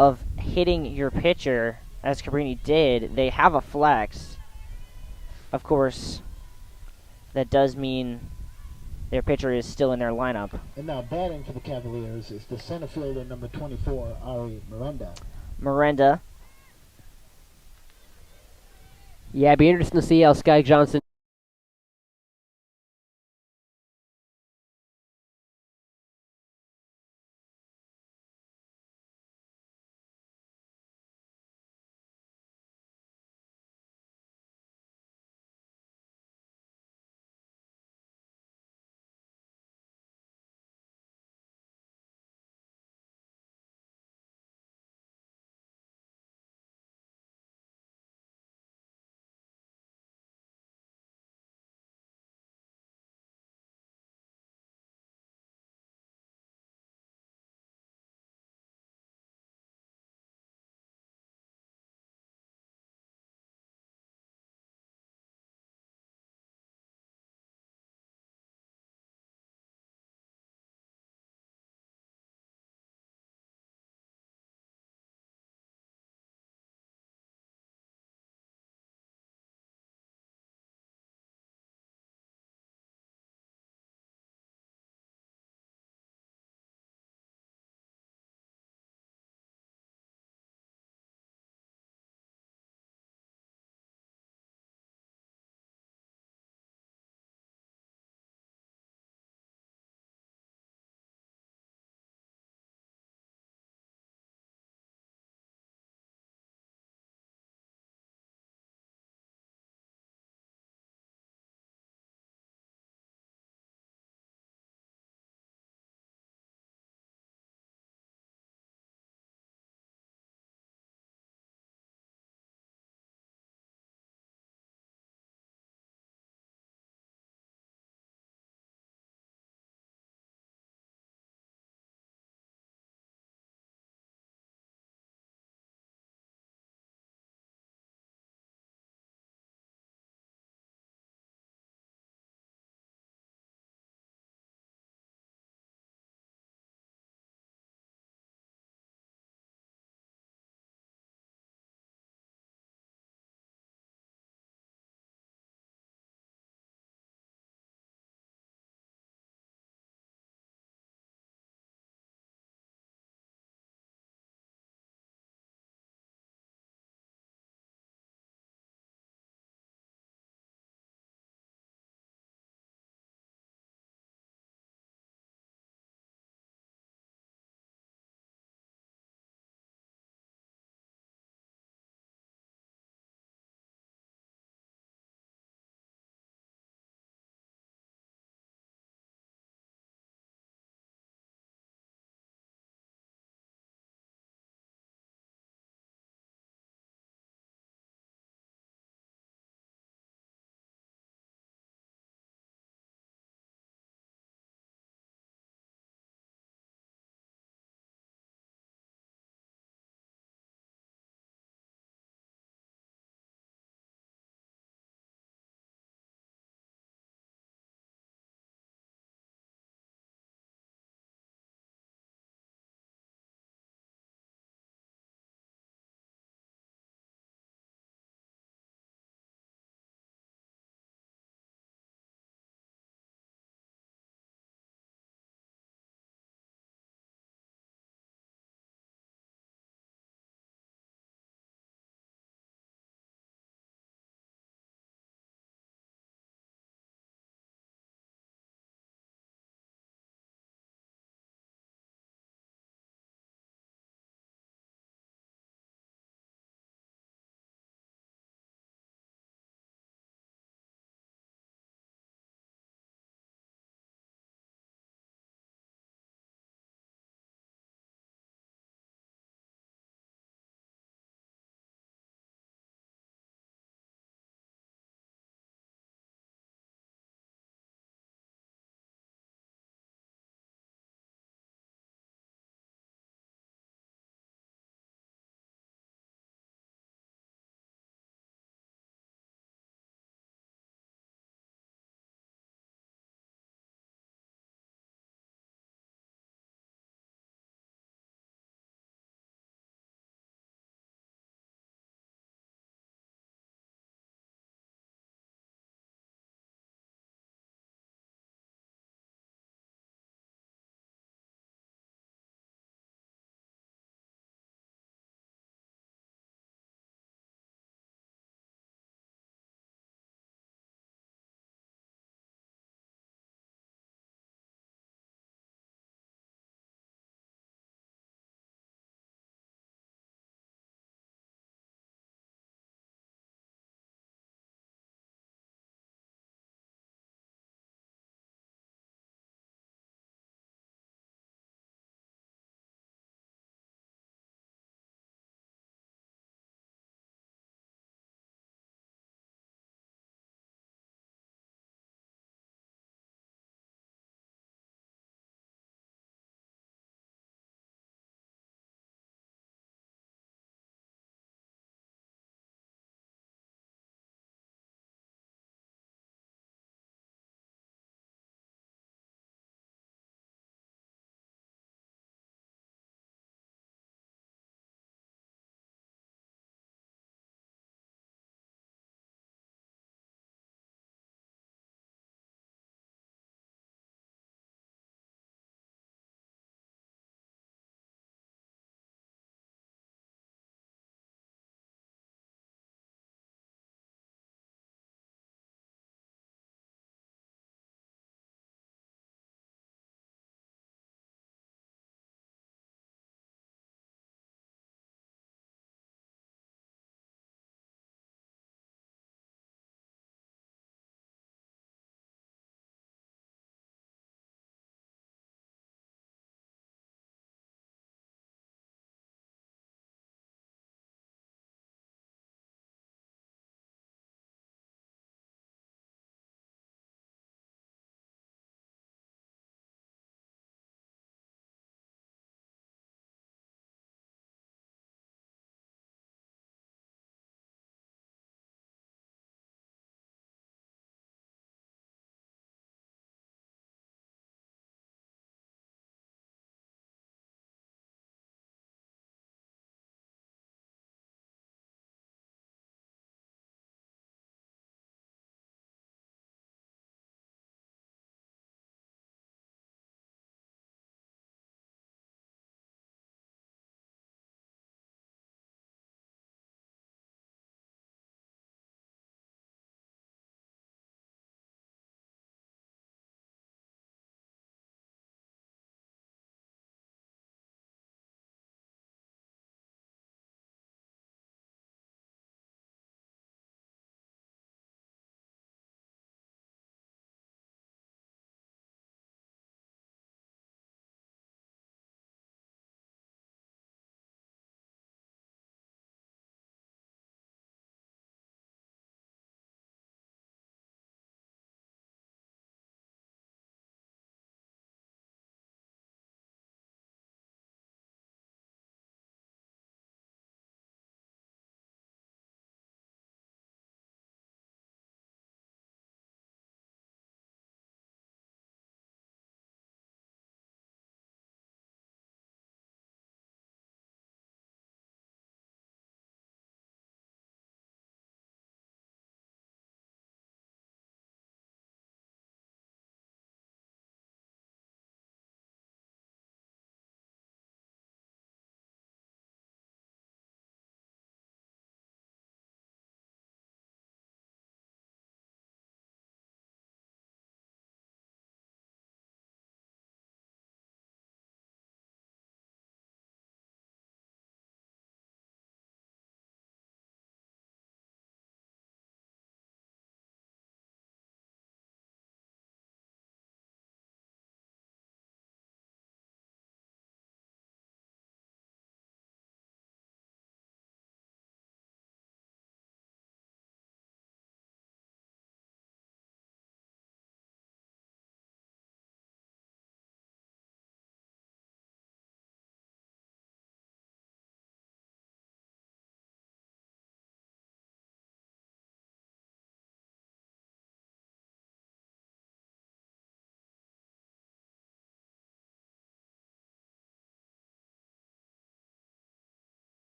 of hitting your pitcher, as Cabrini did, they have a flex. Of course, that does mean their pitcher is still in their lineup. And now batting for the Cavaliers is the center fielder, number 24, Ari Miranda. Miranda. Yeah, it'd be interesting to see how Sky Johnson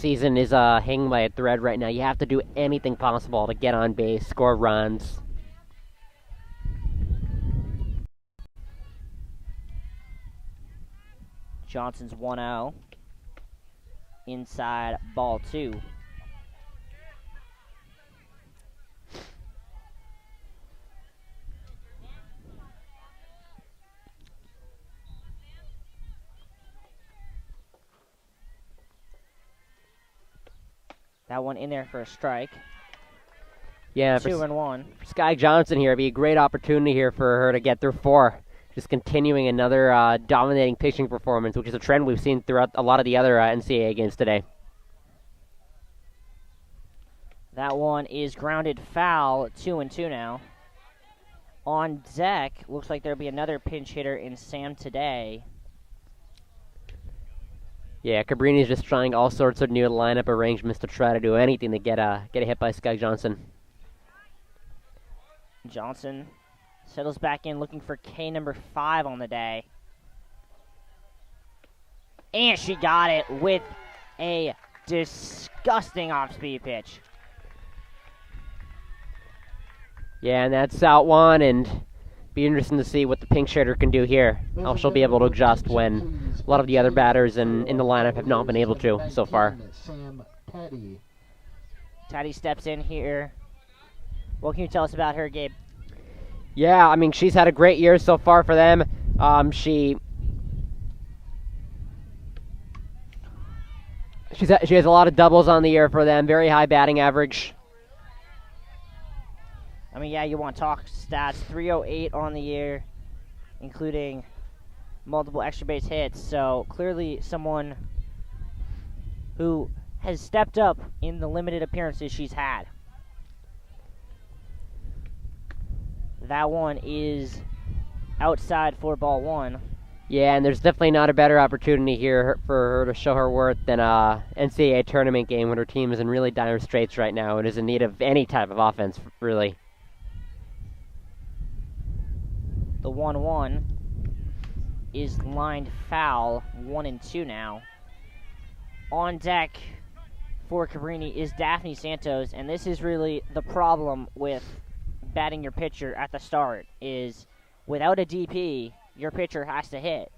season is hanging by a thread right now. You have to do anything possible to get on base, score runs. Johnson's 1-0. Inside ball 2. That one in there for a strike. Yeah, 2-1. Sky Johnson here, it'd be a great opportunity here for her to get through 4. Just continuing another dominating pitching performance, which is a trend we've seen throughout a lot of the other NCAA games today. That one is grounded foul, 2-2 now. On deck, looks like there'll be another pinch hitter in Sam today. Yeah, Cabrini's just trying all sorts of new lineup arrangements to try to do anything to get a hit by Sky Johnson. Johnson settles back in looking for K number 5 on the day. And she got it with a disgusting off-speed pitch. Yeah, and that's out one, and be interesting to see what the pink shirter can do here. How she'll be able to adjust when a lot of the other batters in the lineup have not been able to so far. Taddy steps in here. What can you tell us about her, Gabe? Yeah, I mean, she's had a great year so far for them. She has a lot of doubles on the year for them, very high batting average. I mean, yeah, you want to talk stats. 308 on the year, including multiple extra base hits. So clearly someone who has stepped up in the limited appearances she's had. That one is outside for ball 1. Yeah, and there's definitely not a better opportunity here for her to show her worth than a NCAA tournament game when her team is in really dire straits right now and is in need of any type of offense, really. The 1-1 is lined foul, 1-2 now. On deck for Cabrini is Daphne Santos, and this is really the problem with batting your pitcher at the start, is without a DP, your pitcher has to hit.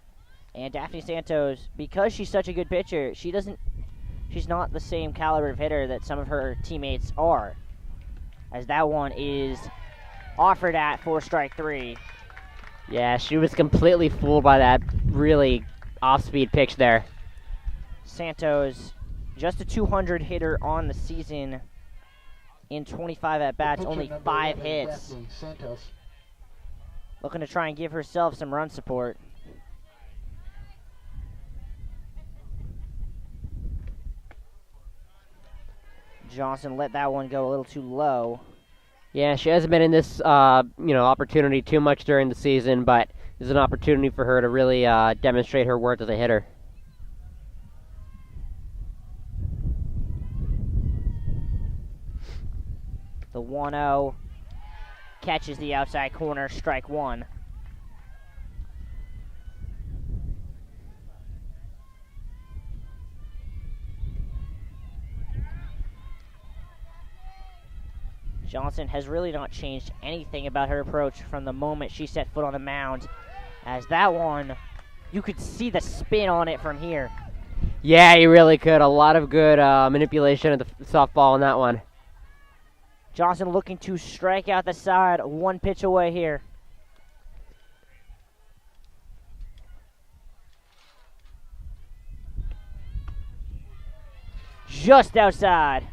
And Daphne Santos, because she's such a good pitcher, she's not the same caliber of hitter that some of her teammates are. As that one is offered at for strike 3. Yeah, she was completely fooled by that really off-speed pitch there. Santos, just a 200 hitter on the season in 25 at-bats, only 5 hits. Looking to try and give herself some run support. Johnson let that one go a little too low. Yeah, she hasn't been in this opportunity too much during the season, but this is an opportunity for her to really demonstrate her worth as a hitter. The 1-0 catches the outside corner, strike 1. Johnson has really not changed anything about her approach from the moment she set foot on the mound. As that one, you could see the spin on it from here. Yeah, you really could. A lot of good manipulation of the softball on that one. Johnson looking to strike out the side, 1 pitch away here. Just outside.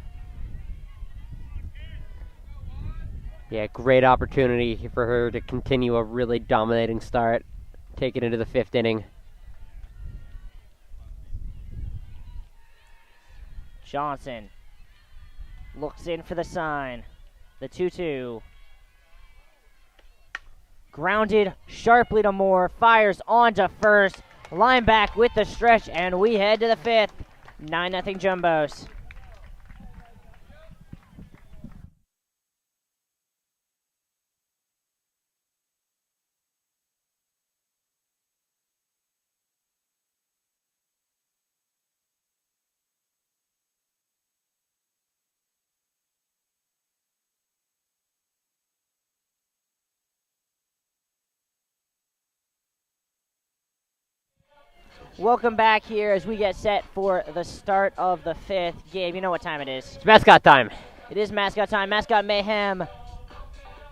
Yeah, great opportunity for her to continue a really dominating start, take it into the 5th inning. Johnson looks in for the sign. The 2-2. Grounded sharply to Moore. Fires on to first. Line back with the stretch, and we head to the 5th. 9-0 Jumbos. Welcome back here as we get set for the start of the 5th game. You know what time it is. It's Mascot time. It is Mascot time. Mascot Mayhem,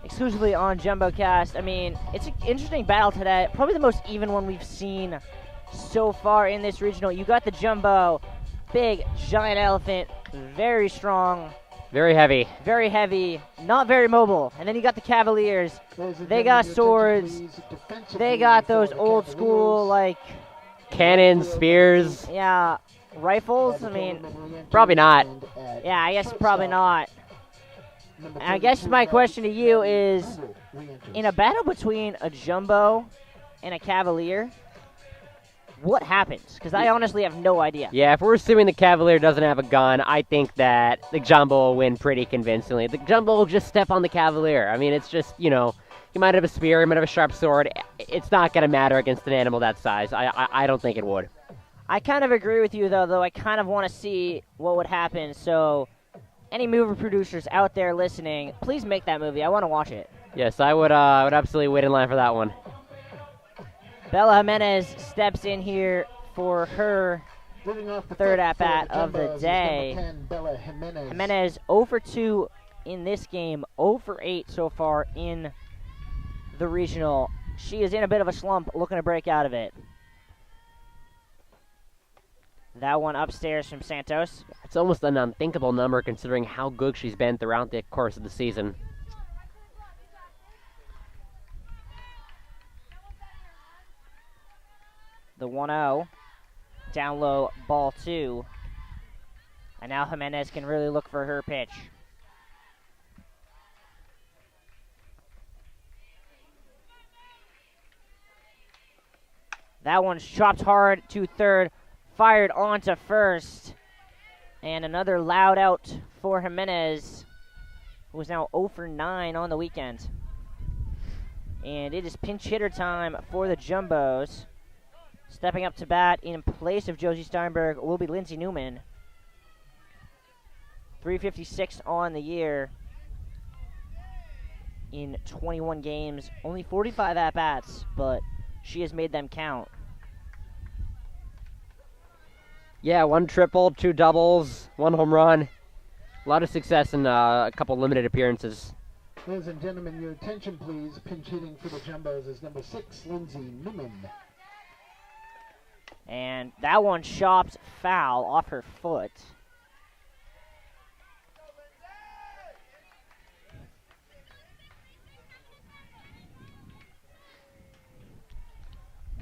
exclusively on JumboCast. I mean, it's an interesting battle today. Probably the most even one we've seen so far in this regional. You got the Jumbo, big, giant elephant, very strong. Very heavy. Very heavy, not very mobile. And then you got the Cavaliers. They got swords. They got those old school, like... Cannons, spears. Yeah, rifles? I mean... Probably not. Yeah, I guess probably not. And I guess my question to you is, in a battle between a Jumbo and a Cavalier, what happens? Because I honestly have no idea. Yeah, if we're assuming the Cavalier doesn't have a gun, I think that the Jumbo will win pretty convincingly. The Jumbo will just step on the Cavalier. I mean, it's just, you know, he might have a spear, he might have a sharp sword. It's not going to matter against an animal that size. I don't think it would. I kind of agree with you, though I kind of want to see what would happen. So, any movie producers out there listening, please make that movie. I want to watch it. Yes, I would absolutely wait in line for that one. Bella Jimenez steps in here for her third at-bat of the day. Jimenez 0 for 2 in this game, 0 for 8 so far in the regional. She is in a bit of a slump, looking to break out of it. That one upstairs from Santos. It's almost an unthinkable number considering how good she's been throughout the course of the season. The 1-0, down low, ball 2. And now Jimenez can really look for her pitch. That one's chopped hard to third, fired on to first. And another loud out for Jimenez, who is now 0 for 9 on the weekend. And it is pinch hitter time for the Jumbos. Stepping up to bat in place of Josie Steinberg will be Lindsay Newman. 356 on the year in 21 games. Only 45 at-bats, but she has made them count. Yeah, 1 triple, 2 doubles, 1 home run. A lot of success in a couple limited appearances. Ladies and gentlemen, your attention please. Pinch hitting for the Jumbos is number 6, Lindsay Newman. And that one chopped foul off her foot.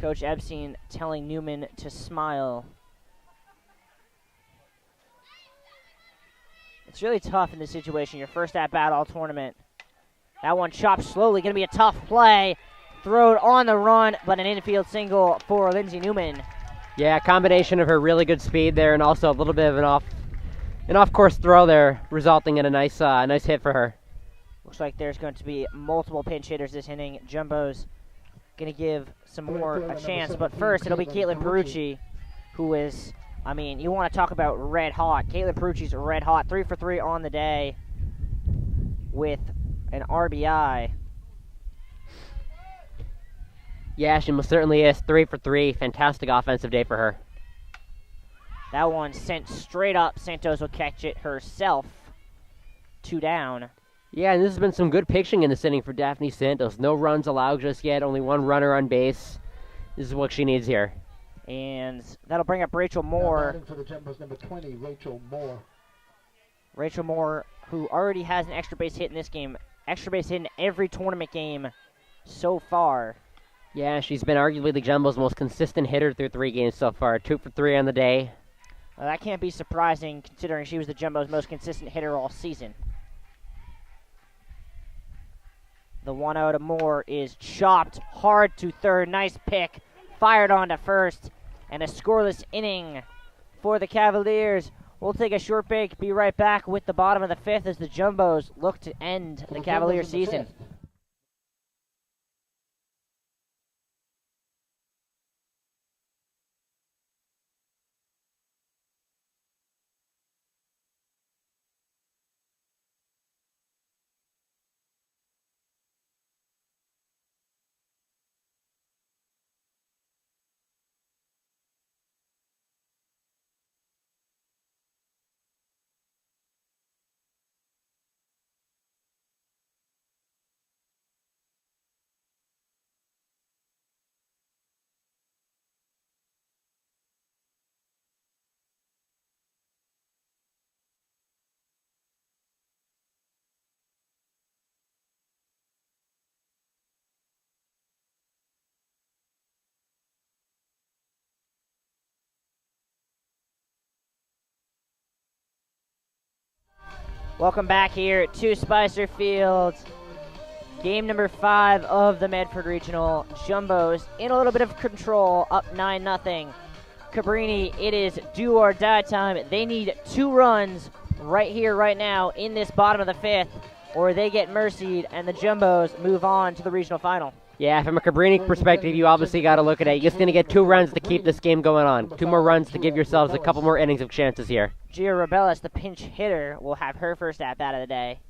Coach Epstein telling Newman to smile. It's really tough in this situation. Your first at-bat all tournament. That one chopped slowly. Going to be a tough play. Thrown on the run, but an infield single for Lindsay Newman. Yeah, a combination of her really good speed there and also a little bit of an off-course throw there, resulting in a nice hit for her. Looks like there's going to be multiple pinch hitters this inning. Jumbo's going to give some more a chance, but first it'll be Caitlin Perucci, who is, I mean, you want to talk about red hot. Caitlin Perucci's red hot, 3 for 3 on the day with an RBI. Yeah, she most certainly is. 3 for 3. Fantastic offensive day for her. That one sent straight up. Santos will catch it herself. 2 down. Yeah, and this has been some good pitching in this inning for Daphne Santos. No runs allowed just yet. Only 1 runner on base. This is what she needs here. And that'll bring up Rachel Moore. For the Jumbos, number 20, Rachel Moore. Rachel Moore, who already has an extra base hit in this game. Extra base hit in every tournament game so far. Yeah, she's been arguably the Jumbo's most consistent hitter through 3 games so far. 2 for 3 on the day. Well, that can't be surprising considering she was the Jumbo's most consistent hitter all season. The 1-0 to Moore is chopped hard to third. Nice pick. Fired on to first. And a scoreless inning for the Cavaliers. We'll take a short break. Be right back with the bottom of the 5th as the Jumbos look to end the Cavalier season. Welcome back here to Spicer Field. Game number 5 of the Medford Regional. Jumbos in a little bit of control, up 9-0. Cabrini, it is do or die time. They need 2 runs right here, right now, in this bottom of the 5th, or they get mercied and the Jumbos move on to the regional final. Yeah, from a Cabrini perspective, you obviously got to look at it. You're just going to get 2 runs to keep this game going on. 2 more runs to give yourselves a couple more innings of chances here. Gia Rebellis, the pinch hitter, will have her first at-bat of the day.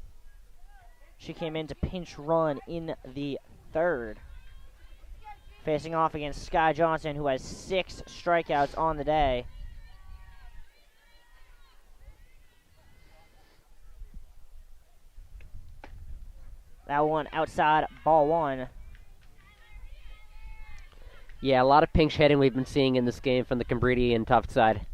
She came in to pinch run in the 3rd. Facing off against Sky Johnson, who has 6 strikeouts on the day. That one outside, ball 1. Yeah, a lot of pinch hitting we've been seeing in this game from the Cabrini and Tufts side.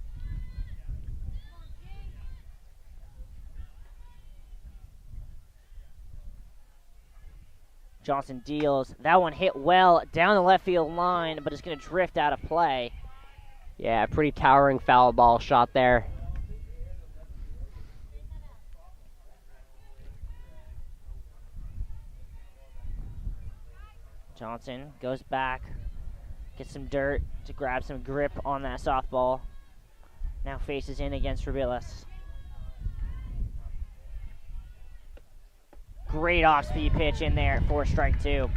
Johnson deals. That one hit well down the left field line, but it's going to drift out of play. Yeah, pretty towering foul ball shot there. Johnson goes back, gets some dirt to grab some grip on that softball. Now faces in against Rubilis. Great off-speed pitch in there for strike 2.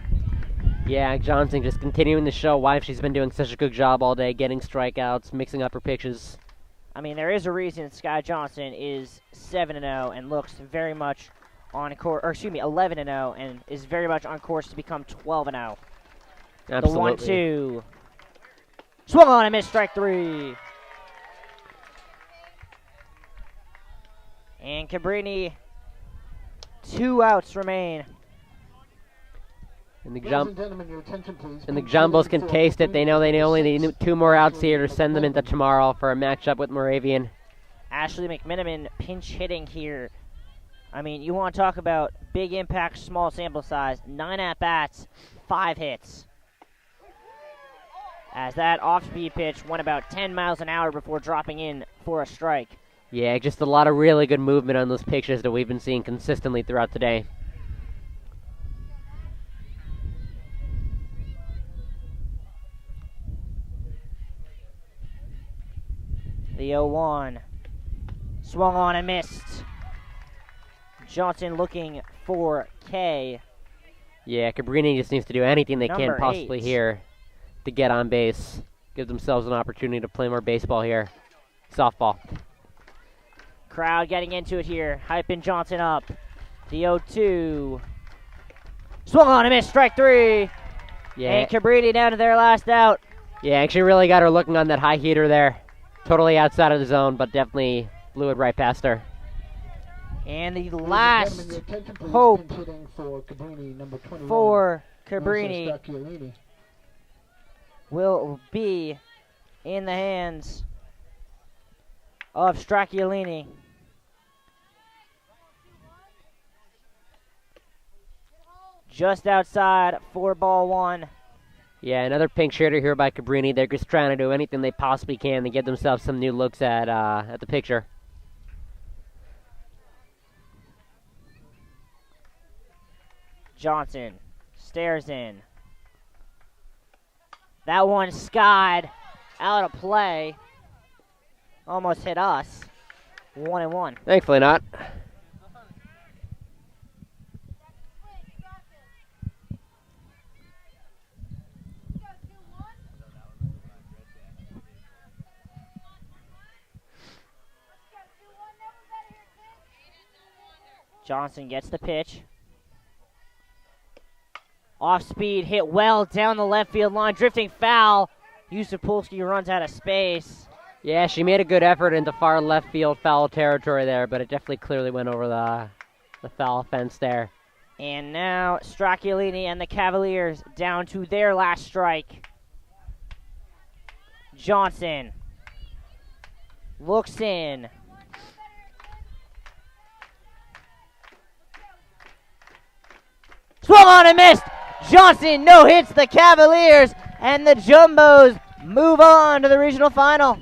Yeah, Johnson just continuing to show why she's been doing such a good job all day, getting strikeouts, mixing up her pitches. I mean, there is a reason Sky Johnson is 7-0 and looks very much on course, or excuse me, 11-0 and is very much on course to become 12-0. Absolutely. The 1-2. Swung on and missed, strike 3. And Cabrini, 2 outs remain. And the Jumbos can taste it. They know they only need 2 more outs here to send them into tomorrow for a matchup with Moravian. Ashley McMiniman pinch hitting here. I mean, you want to talk about big impact, small sample size. 9 at-bats, 5 hits. As that off-speed pitch went about 10 miles an hour before dropping in for a strike. Yeah, just a lot of really good movement on those pitches that we've been seeing consistently throughout the day. The 0-1. Swung on and missed. Johnson looking for K. Yeah, Cabrini just needs to do anything they can possibly 8. here to get on base. Give themselves an opportunity to play more baseball here. Softball. Crowd getting into it here. Hyping Johnson up. The 0-2. Swung on and missed. Strike 3. Yeah. And Cabrini down to their last out. Yeah, actually really got her looking on that high heater there. Totally outside of the zone, but definitely blew it right past her. And the last hope for Cabrini will be in the hands of Stracciolini. Just outside for ball 1. Yeah, another pinch hitter here by Cabrini. They're just trying to do anything they possibly can to get themselves some new looks at the picture. Johnson stares in. That one skied out of play. Almost hit us. 1-1. Thankfully not. Johnson gets the pitch. Off speed, hit well down the left field line, drifting foul. Yusupulski runs out of space. Yeah, she made a good effort into far left field foul territory there, but it definitely clearly went over the foul fence there. And now Stracciolini and the Cavaliers down to their last strike. Johnson looks in. Swung on and missed. Johnson no hits the Cavaliers, and the Jumbos move on to the regional final.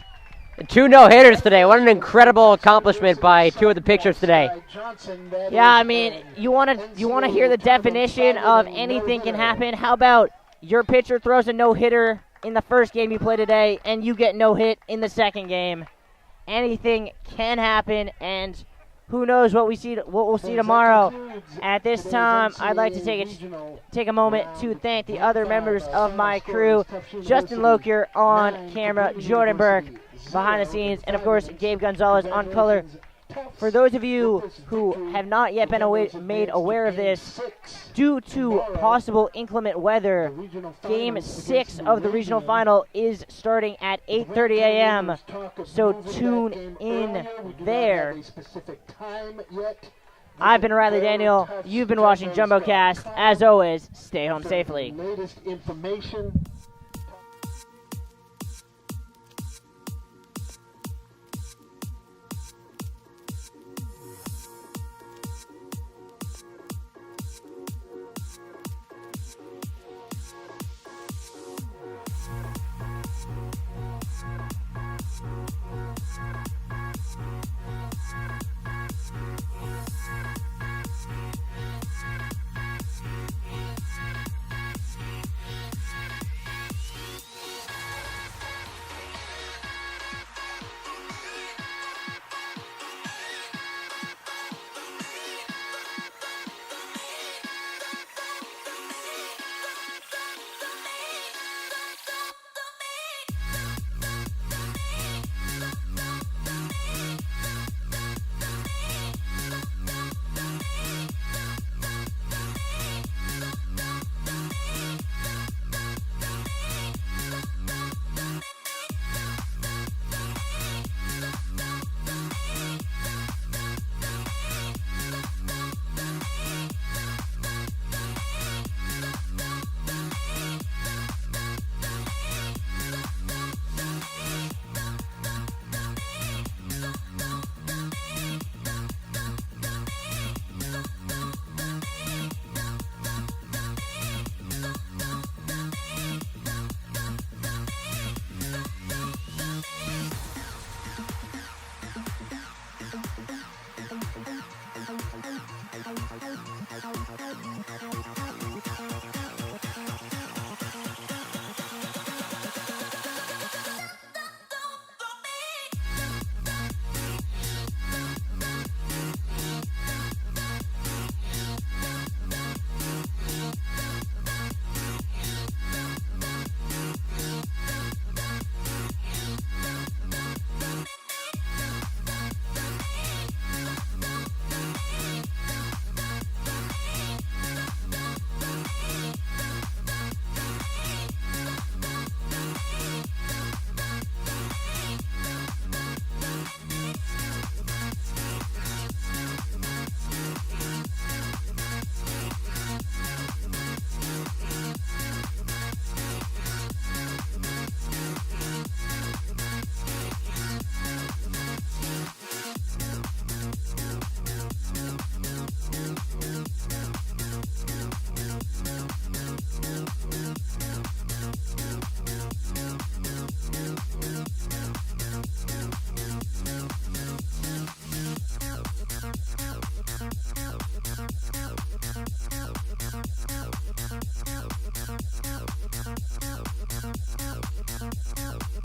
2 no-hitters today. What an incredible accomplishment by 2 of the pitchers today. Yeah, I mean, you want to hear the definition of anything can happen. How about your pitcher throws a no-hitter in the first game you play today, and you get no hit in the second game? Anything can happen, and who knows what we'll see tomorrow. At this time, I'd like to take a moment to thank the other members of my crew: Justin Lokier on camera, Jordan Burke behind the scenes, and of course Gabe Gonzalez on color. For those of you who have not yet been made aware of this, due to possible inclement weather, Game 6 of the regional final is starting at 8:30 a.m., so tune in there. I've been Riley Daniel. You've been watching JumboCast. As always, stay home safely. Latest information